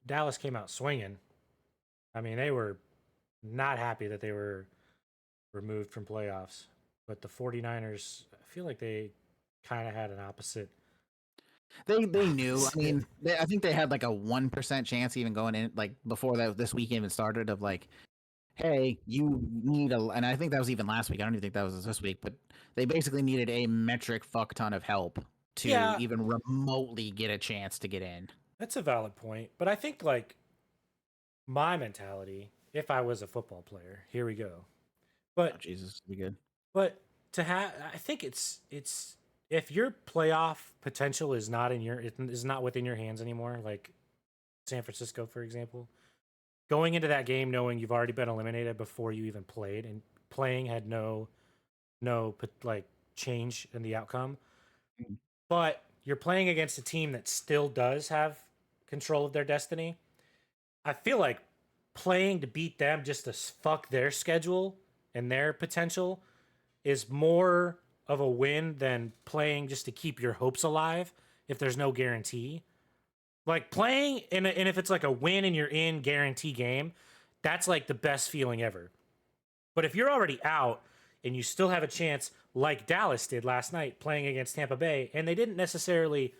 Dallas came out swinging. I mean, they were not happy that they were removed from playoffs. But the 49ers, I feel like they kind of had an opposite. They knew. I mean, I think they had like a 1% chance even going in, like before this week even started, of like, hey, you need a, and I think that was even last week. I don't even think that was this week, but they basically needed a metric fuck ton of help to Yeah, even remotely get a chance to get in. that's a valid point. But I think like my mentality, if I was a football player, here we go. Oh, But Jesus, be good. but to have, I think it's if your playoff potential is not in your is not within your hands anymore, like San Francisco, for example, going into that game knowing you've already been eliminated before you even played, and playing had no like change in the outcome, Mm. but you're playing against a team that still does have control of their destiny. I feel like playing to beat them just to fuck their schedule and their potential is more of a win than playing just to keep your hopes alive if there's no guarantee. Like playing, and if it's like a win and you're in guarantee game, that's like the best feeling ever. But if you're already out and you still have a chance, like Dallas did last night playing against Tampa Bay, and they didn't necessarily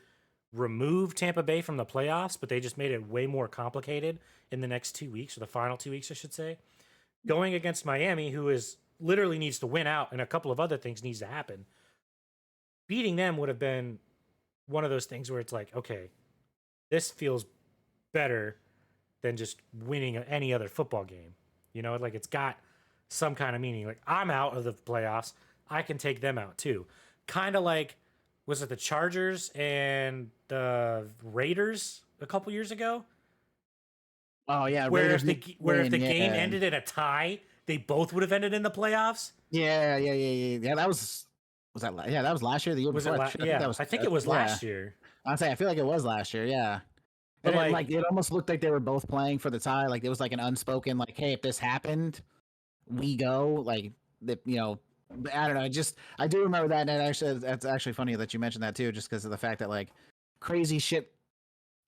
remove Tampa Bay from the playoffs, but they just made it way more complicated in the next 2 weeks, or the final 2 weeks, I should say. Going against Miami, who is literally needs to win out, and a couple of other things needs to happen. Beating them would have been one of those things where it's like, okay, this feels better than just winning any other football game. You know, like it's got some kind of meaning. Like I'm out of the playoffs, I can take them out too. Kind of like, was it the Chargers and the Raiders a couple years ago? Oh yeah, Where Raiders if the game yeah. ended in a tie, they both would have ended in the playoffs. Yeah. That was that yeah, that was last year, the year Was it? before. I think that Yeah, was I think it was yeah. last year. I'd say I feel like it was last year. Yeah. But And it, like, like it almost looked like they were both playing for the tie. Like it was like an unspoken, like, hey, if this happened, we go. Like that, you know. I don't know. I do remember that, and actually, that's actually funny that you mentioned that too, just because of the fact that like crazy shit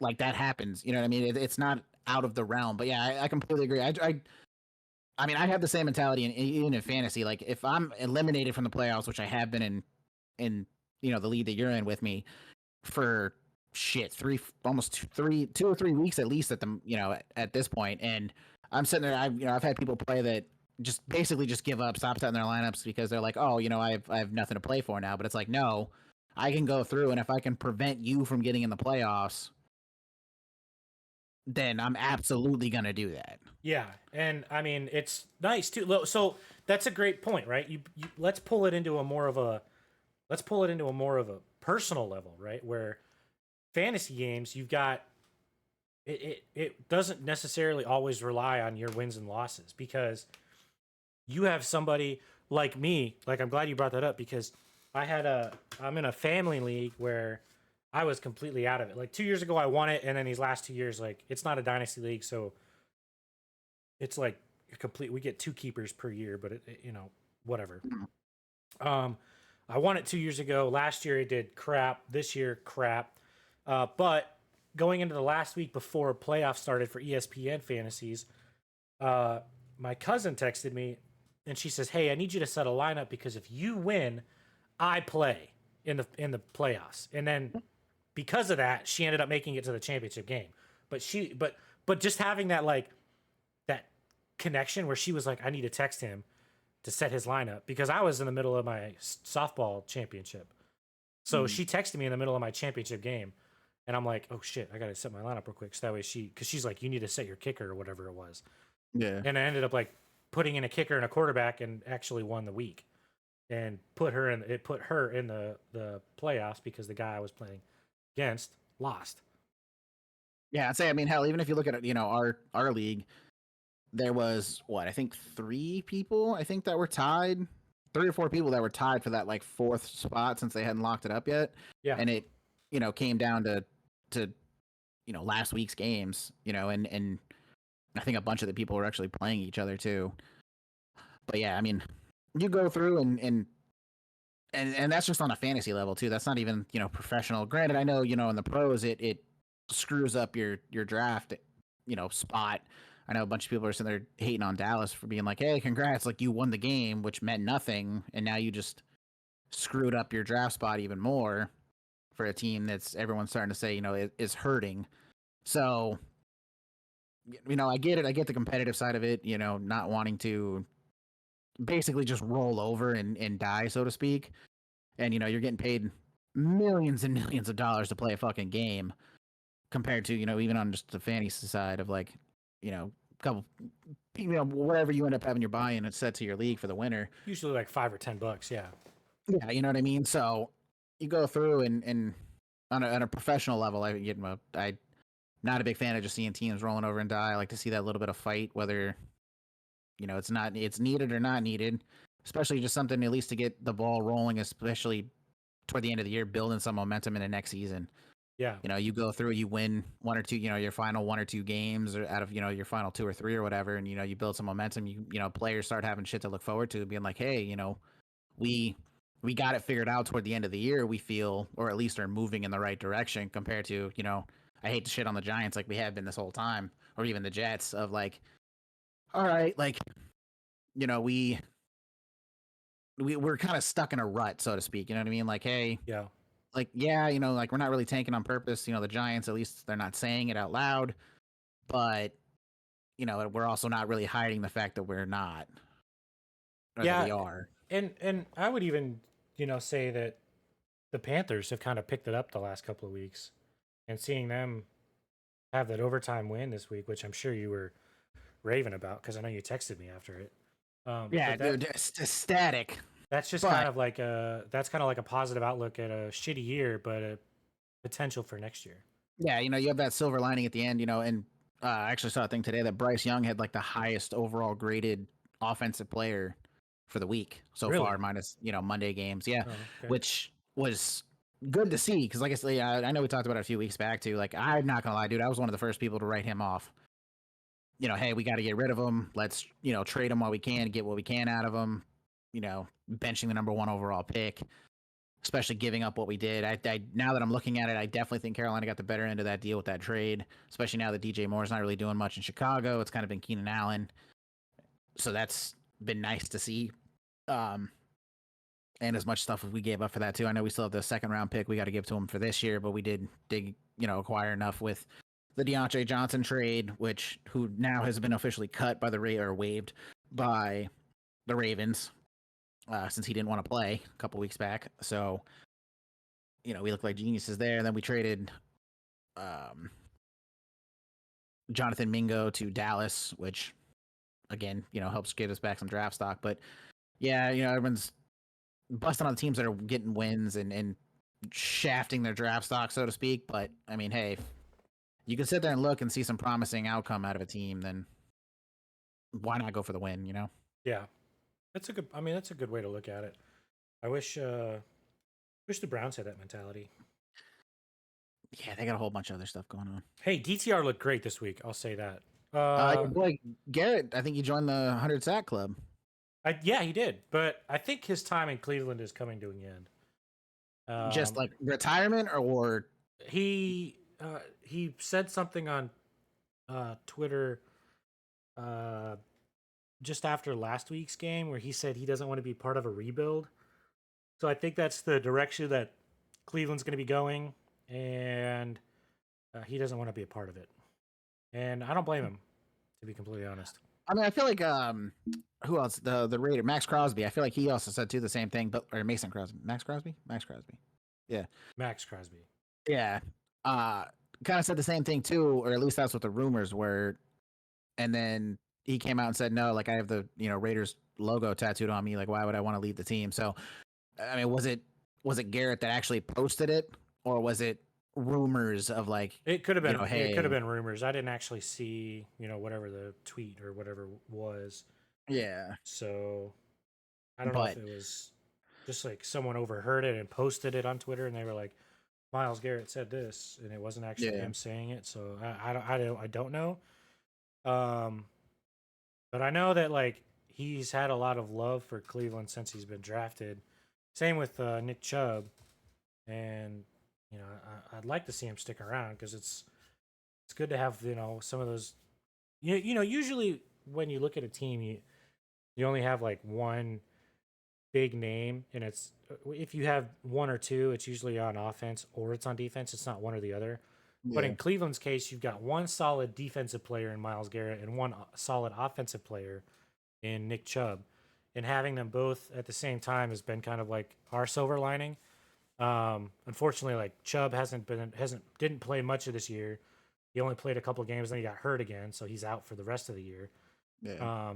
like that happens. You know what I mean? It's not out of the realm. But yeah, I completely agree. I mean, I have the same mentality even in fantasy. Like if I'm eliminated from the playoffs, which I have been in the league that you're in with me for shit almost 2 or 3 weeks at least at the at this point, and I'm sitting there. I've had people play that just basically just give up, stop setting their lineups because they're like, oh, I have nothing to play for now. But it's like, no, I can go through, and if I can prevent you from getting in the playoffs, then I'm absolutely gonna do that. yeah, and I mean it's nice too. So that's a great point, right? You let's pull it into a more of a personal level, right? Where fantasy games, you've got it doesn't necessarily always rely on your wins and losses, because you have somebody like me. Like, I'm glad you brought that up, because I'm in a family league where I was completely out of it. Like 2 years ago I won it, and then these last 2 years, like, it's not a dynasty league, so it's like complete, we get two keepers per year, but whatever. I won it 2 years ago. Last year it did crap. This year, crap. But going into the last week before playoffs started for ESPN fantasies, my cousin texted me and she says, "Hey, I need you to set a lineup, because if you win, I play in the playoffs." And then because of that, she ended up making it to the championship game. But just having that, like, that connection where she was like, "I need to text him to set his lineup," because I was in the middle of my softball championship. So she texted me in the middle of my championship game, and I'm like, "Oh shit, I gotta set my lineup real quick." So that way because she's like, "You need to set your kicker," or whatever it was. Yeah. And I ended up like putting in a kicker and a quarterback, and actually won the week, and put her in the playoffs, because the guy I was playing against lost. Yeah, I'd say. I mean, hell, even if you look at our league, there was what I think 3 people that were tied, 3 or 4 people that were tied for that like 4th spot since they hadn't locked it up yet. Yeah. And it came down to last week's games, and I think a bunch of the people were actually playing each other too. But yeah, I mean, you go through and that's just on a fantasy level too. That's not even professional. Granted, I know in the pros it screws up your draft, spot. I know a bunch of people are sitting there hating on Dallas for being like, "Hey, congrats! Like you won the game," which meant nothing, and now you just screwed up your draft spot even more for a team that's everyone's starting to say, is hurting. So, I get it. I get the competitive side of it. Not wanting to basically just roll over and die, so to speak. And you're getting paid millions and millions of dollars to play a fucking game compared to even on just the fantasy side of like couple whatever you end up having your buy-in and set to your league for the winner. Usually like $5 or $10. Yeah. Yeah, you know what I mean. So you go through and on a professional level, I not a big fan of just seeing teams rolling over and die. I like to see that little bit of fight, whether it's needed or not needed, especially just something at least to get the ball rolling, especially toward the end of the year, building some momentum in the next season. Yeah. You go through, you win one or two, your final one or two games or out of, your final two or three or whatever. And, you build some momentum, players start having shit to look forward to, being like, hey, we got it figured out toward the end of the year, we feel, or at least are moving in the right direction compared to, I hate to shit on the Giants like we have been this whole time, or even the Jets of like, all right, like, we're kind of stuck in a rut, so to speak. You know what I mean? Like, hey, Yeah. like, yeah, like we're not really tanking on purpose. The Giants, at least they're not saying it out loud, but we're also not really hiding the fact that we're not, or that Yeah. we are. And I would even, say that the Panthers have kind of picked it up the last couple of weeks, and seeing them have that overtime win this week, which I'm sure you were raving about because I know you texted me after it. Yeah, But that dude, ecstatic. that's just But kind of like a positive outlook at a shitty year, but a potential for next year. yeah, you have that silver lining at the end, and I actually saw a thing today that Bryce Young had like the highest overall graded offensive player for the week so far, Really? minus Monday games. Yeah, Oh, okay. which was good to see because, like I said, I know we talked about it a few weeks back too. Like, I'm not gonna lie, dude, I was one of the first people to write him off. Hey, we got to get rid of him. Let's trade him while we can, get what we can out of him. Benching the number 1 overall pick, especially giving up what we did. I now that I'm looking at it, I definitely think Carolina got the better end of that deal with that trade, especially now that DJ Moore's not really doing much in Chicago. It's kind of been Keenan Allen. So that's been nice to see. And as much stuff as we gave up for that too. I know we still have the second round pick we got to give to him for this year, but we did acquire enough with the Deontay Johnson trade, who now has been officially cut by or waived by the Ravens, since he didn't want to play a couple weeks back. So, we look like geniuses there. And then we traded Jonathan Mingo to Dallas, which again, helps get us back some draft stock. But yeah, everyone's busting on the teams that are getting wins and shafting their draft stock, so to speak. But I mean, hey, if you can sit there and look and see some promising outcome out of a team, then why not go for the win? Yeah, that's a good. I mean, that's a good way to look at it. I wish the Browns had that mentality. Yeah, they got a whole bunch of other stuff going on. Hey, DTR looked great this week. I'll say that. Your boy Garrett, I think he joined the 100 sack club. Yeah, he did. But I think his time in Cleveland is coming to an end. Just like retirement, or he said something on Twitter just after last week's game where he said he doesn't want to be part of a rebuild. So I think that's the direction that Cleveland's going to be going, and he doesn't want to be a part of it. And I don't blame him, to be completely honest. I mean, I feel like who else? The Raider, Max Crosby. I feel like he also said too the same thing, but or Mason Crosby, Max Crosby. Yeah, Max Crosby. Yeah, kind of said the same thing too, or at least that's what the rumors were. And then he came out and said, "No, like I have the Raiders logo tattooed on me. Like, why would I want to lead the team?" So, I mean, was it Garrett that actually posted it, or was it rumors of like It could have been hey, it could have been rumors. I didn't actually see, whatever the tweet or whatever was. Yeah. So I don't know if it was just like someone overheard it and posted it on Twitter and they were like, Myles Garrett said this, and it wasn't actually him saying it. So I don't know. But I know that like he's had a lot of love for Cleveland since he's been drafted. Same with Nick Chubb, and I'd like to see him stick around because it's it's good to have, some of those. Usually when you look at a team, you only have like one big name, and it's if you have one or two, it's usually on offense or it's on defense. It's not one or the other. But Yeah. in Cleveland's case, you've got one solid defensive player in Miles Garrett and one solid offensive player in Nick Chubb, and having them both at the same time has been kind of like our silver lining. Unfortunately, like Chubb didn't play much of this year. He only played a couple of games, then he got hurt again, so he's out for the rest of the year. Yeah.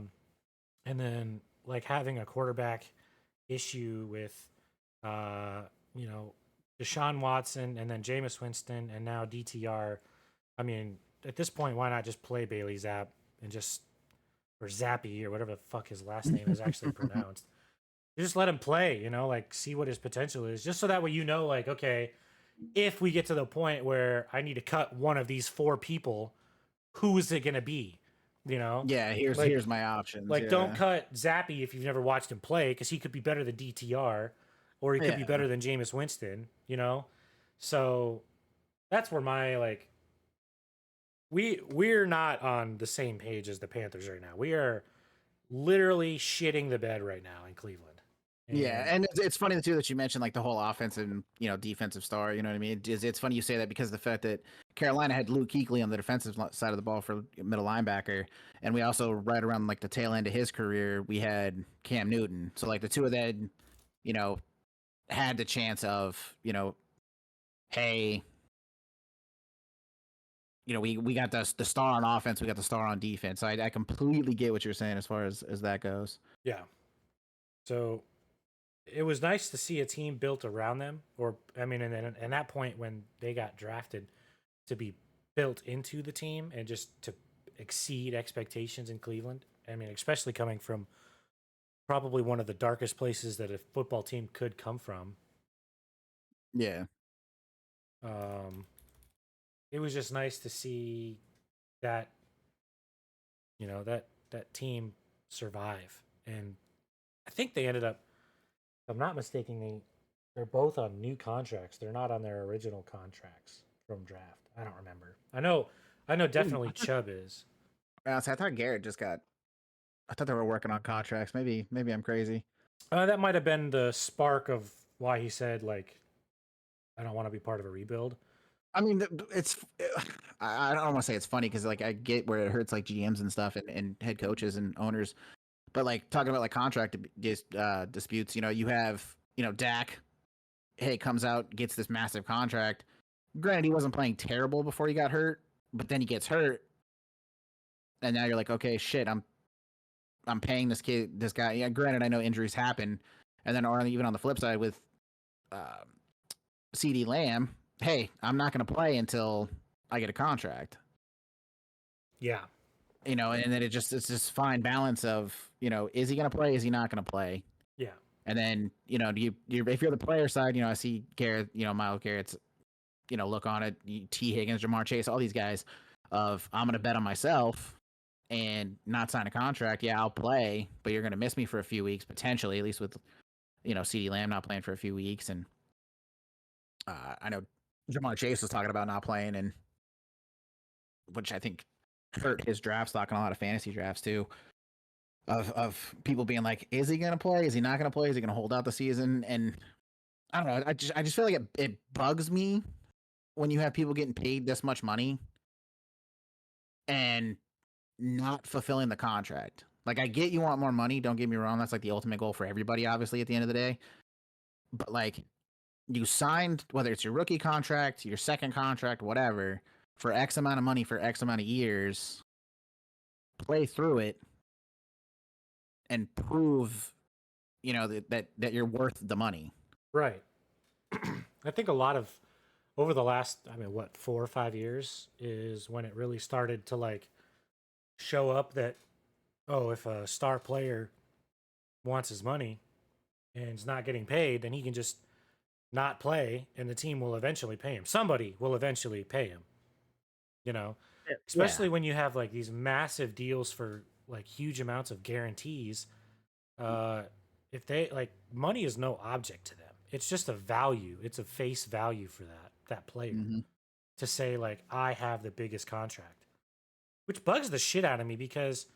And then like having a quarterback issue with, uh, you know, Deshaun Watson and then Jameis Winston and now DTR. I mean, at this point, why not just play Bailey Zapp and just or Zappy or whatever the fuck his last name is actually pronounced. You just let him play, like see what his potential is, just so that way like, okay, if we get to the point where I need to cut one of these four people, who is it gonna be? Yeah, here's my options. Like don't Yeah. cut Zappy if you've never watched him play, because he could be better than DTR, or he could be Yeah. better than Jameis Winston. So that's where my like we're not on the same page as the Panthers right now. We are literally shitting the bed right now in Cleveland. Yeah, and it's funny too that you mentioned like the whole offensive and defensive star. You know what I mean? It's funny you say that because of the fact that Carolina had Luke Kuechly on the defensive side of the ball for middle linebacker, and we also right around like the tail end of his career we had Cam Newton. So like the two of them, you know, had the chance of hey, we got the star on offense, we got the star on defense. So I completely get what you're saying as far as that goes. Yeah. So it was nice to see a team built around them, or I mean, and that point when they got drafted, to be built into the team and just to exceed expectations in Cleveland. I mean, especially coming from probably one of the darkest places that a football team could come from. Yeah. Um, it was just nice to see that that team survive, and I think they ended up, if I'm not mistaken, they're both on new contracts. They're not on their original contracts from draft. I don't remember. I know definitely Chubb is. So I thought Garrett just got. I thought they were working on contracts. Maybe I'm crazy. That might have been the spark of why he said like, I don't want to be part of a rebuild. I mean, it's. I don't want to say it's funny because like I get where it hurts like GMs and stuff and head coaches and owners, but like talking about like contract disputes, you have Dak, hey, comes out, gets this massive contract. Granted, he wasn't playing terrible before he got hurt, but then he gets hurt, and now you're like, okay, shit, I'm paying this guy. Yeah, granted, I know injuries happen, and then or even on the flip side with uh, CD Lamb, hey, I'm not going to play until I get a contract. Yeah. And then it's this fine balance of, is he going to play? Is he not going to play? Yeah. And then, if you're the player side, I see Garrett, Myles Garrett's, look on it, T. Higgins, Jamar Chase, all these guys of I'm going to bet on myself and not sign a contract. Yeah, I'll play, but you're going to miss me for a few weeks, potentially, at least with, CD Lamb not playing for a few weeks. And I know Jamar Chase was talking about not playing, and which I think hurt his draft stock in a lot of fantasy drafts too. Of people being like, is he gonna play? Is he not gonna play? Is he gonna hold out the season? And I don't know. I just feel like it bugs me when you have people getting paid this much money and not fulfilling the contract. Like I get you want more money. Don't get me wrong. That's like the ultimate goal for everybody, obviously, at the end of the day. But like you signed, whether it's your rookie contract, your second contract, whatever, for X amount of money for X amount of years, play through it and prove, that you're worth the money. Right. I think a lot of over the last, I mean, what, 4 or 5 years is when it really started to like show up that, oh, if a star player wants his money and is not getting paid, then he can just not play and the team will eventually pay him. Somebody will eventually pay him, especially when you have like these massive deals for like huge amounts of guarantees. If they like, money is no object to them. It's just a value. It's a face value for that player. Mm-hmm. to say like I have the biggest contract, which bugs the shit out of me because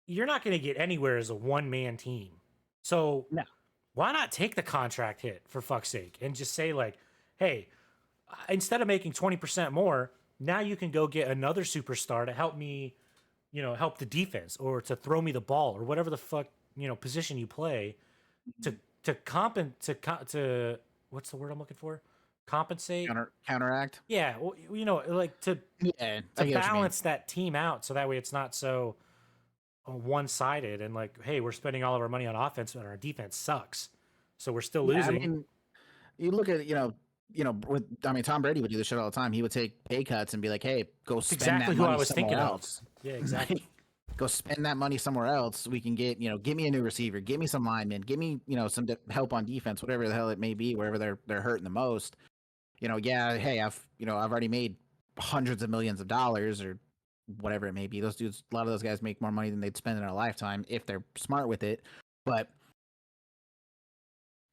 you're not going to get anywhere as a one man team. So No. why not take the contract hit for fuck's sake and just say like, hey, instead of making 20% more, now you can go get another superstar to help me, help the defense or to throw me the ball or whatever the fuck, position you play to to what's the word I'm looking for? Compensate. Counteract. Yeah, well, like Yeah, to I get what you mean. balance that team out so that way it's not so one-sided and like, hey, we're spending all of our money on offense and our defense sucks. So we're still Yeah, I losing. mean, you look at Tom Brady would do this shit all the time. He would take pay cuts and be like, "Hey, go It's spend exactly that who I money was somewhere thinking of. else. Yeah, exactly. Go spend that money somewhere else. We can get, give me a new receiver, give me some linemen, give me, some help on defense, whatever the hell it may be, wherever they're hurting the most. Yeah, hey, I've already made hundreds of millions of dollars or whatever it may be. Those dudes, a lot of those guys make more money than they'd spend in a lifetime if they're smart with it. But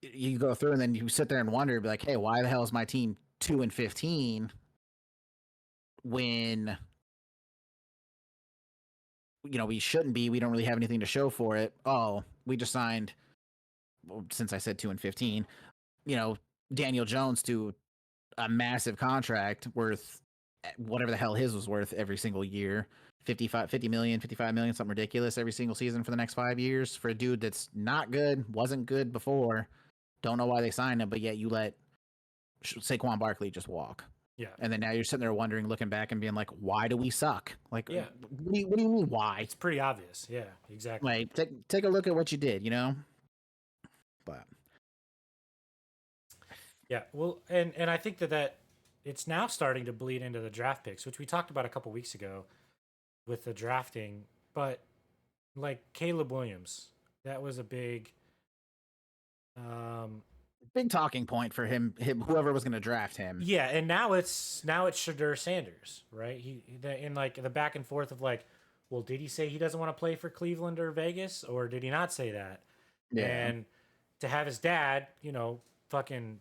you go through and then you sit there and wonder, be like, hey, why the hell is my team 2-15 when we shouldn't be? We don't really have anything to show for it. Oh, we just signed, since I said 2-15, Daniel Jones to a massive contract worth whatever the hell his was worth every single year. 50 million, 55 million, something ridiculous every single season for the next 5 years for a dude that's not good, wasn't good before. Don't know why they signed him, but yet you let Saquon Barkley just walk. Yeah. And then now you're sitting there wondering, looking back and being like, why do we suck? Like, Yeah. what do you mean why? It's pretty obvious. Yeah, exactly. Like, take a look at what you did, But Yeah. Well, and I think that it's now starting to bleed into the draft picks, which we talked about a couple weeks ago with the drafting, but like Caleb Williams, that was a big big talking point for him whoever was going to draft him. yeah, and now it's Shadur Sanders, right? In like the back and forth of like, well, did he say he doesn't want to play for Cleveland or Vegas, or did he not say that? Yeah. And to have his dad, fucking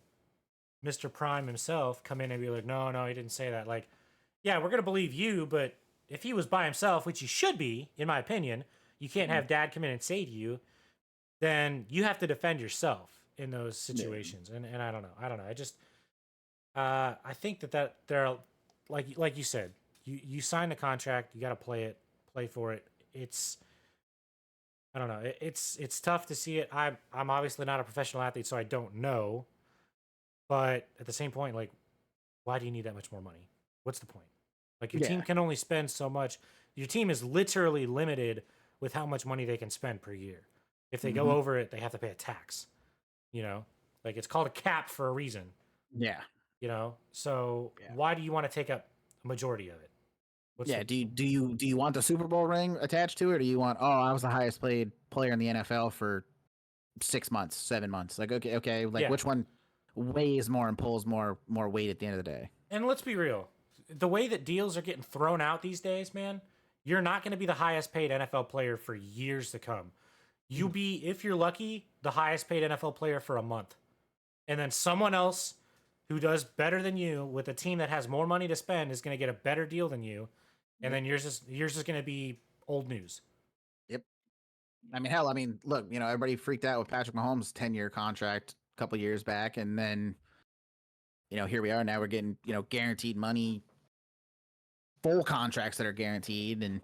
Mr. Prime himself come in and be like, no, he didn't say that. Like, yeah, we're gonna believe you, but if he was by himself, which he should be, in my opinion, you can't have dad come in and say to you, then you have to defend yourself in those situations. Yeah. And I don't know. I just I think that there are like you said, you sign the contract, you got to play for it. It's I don't know. It's tough to see it. I'm obviously not a professional athlete, so I don't know. But at the same point, like, why do you need that much more money? What's the point? Like, your team can only spend so much. Your team is literally limited with how much money they can spend per year. If they go over it, they have to pay a tax. Like it's called a cap for a reason. Yeah. So why do you want to take up a majority of it? Do you want the Super Bowl ring attached to it, or do you want? Oh, I was the highest paid player in the NFL for 6 months, 7 months. Like okay, like which one weighs more and pulls more weight at the end of the day? And let's be real, the way that deals are getting thrown out these days, man, you're not going to be the highest paid NFL player for years to come. You'll be, if you're lucky, the highest paid NFL player for a month. And then someone else who does better than you with a team that has more money to spend is going to get a better deal than you. And then yours is going to be old news. Yep. I mean, hell, look, everybody freaked out with Patrick Mahomes' 10-year contract a couple years back. And then, here we are. Now we're getting, guaranteed money, full contracts that are guaranteed. And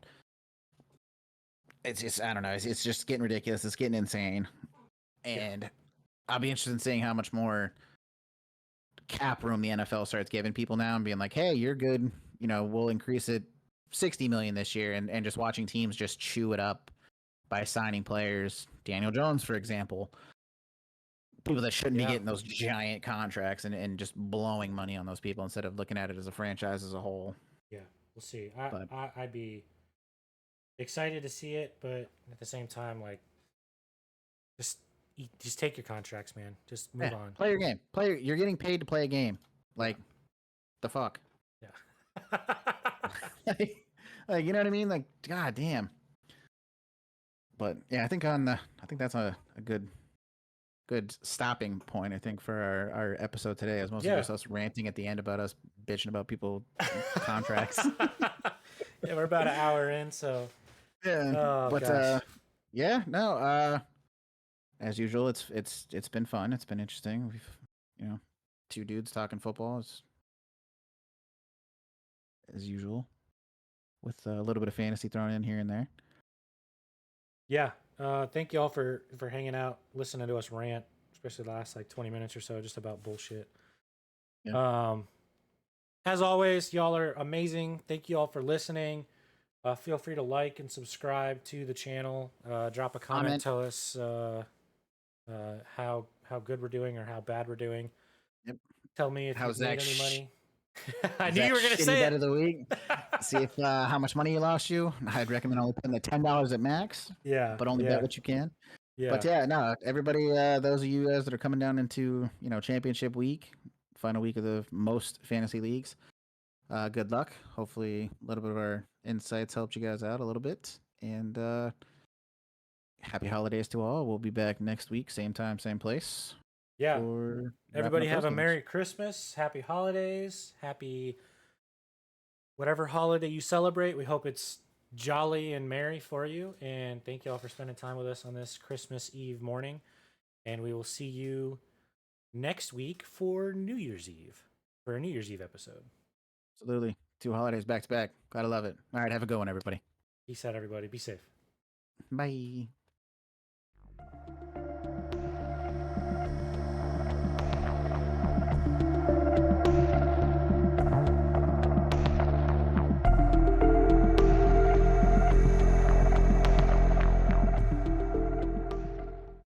it's just, I don't know. It's just getting ridiculous. It's getting insane. And I'll be interested in seeing how much more cap room the NFL starts giving people now and being like, hey, you're good. We'll increase it 60 million this year, and just watching teams just chew it up by signing players. Daniel Jones, for example, people that shouldn't be getting those giant contracts and just blowing money on those people instead of looking at it as a franchise as a whole. Yeah, we'll see. I'd be excited to see it, but at the same time, like, just take your contracts, man. Just move on. Play your game. You're getting paid to play a game. Like, the fuck. Yeah. Like, you know what I mean? Like, god damn. But yeah, I think that's a good good stopping point, I think, for our episode today. It was mostly Yeah. just us ranting at the end about us bitching about people contracts. Yeah, we're about an hour in, so Yeah, oh but gosh. yeah, no. As usual, it's been fun. It's been interesting. We've two dudes talking football as usual, with a little bit of fantasy thrown in here and there. Yeah. Thank you all for hanging out, listening to us rant, especially the last like 20 minutes or so, just about bullshit. Yeah. As always, y'all are amazing. Thank you all for listening. Feel free to like and subscribe to the channel. Drop a comment. Comment. Tell us how good we're doing or how bad we're doing. Yep. Tell me if How's you've made any money. I knew you that were gonna shitty say bet it. of the week? See if how much money you lost you. I'd recommend only putting the $10 at max, Yeah, but only bet what you can. But yeah. yeah, no, everybody, those of you guys that are coming down into championship week, final week of the most fantasy leagues, good luck. Hopefully, a little bit of our insights helped you guys out a little bit, and happy holidays to all. We'll be back next week, same time, same place, Yeah. for wrapping Everybody up have those a games. Merry Christmas, Happy Holidays, Happy whatever holiday you celebrate. We hope it's jolly and merry for you. And thank you all for spending time with us on this Christmas Eve morning. And we will see you next week for New Year's Eve, for a New Year's Eve episode. Absolutely, 2 holidays back to back. Gotta love it. All right, have a good one, everybody. Peace out, everybody. Be safe. Bye.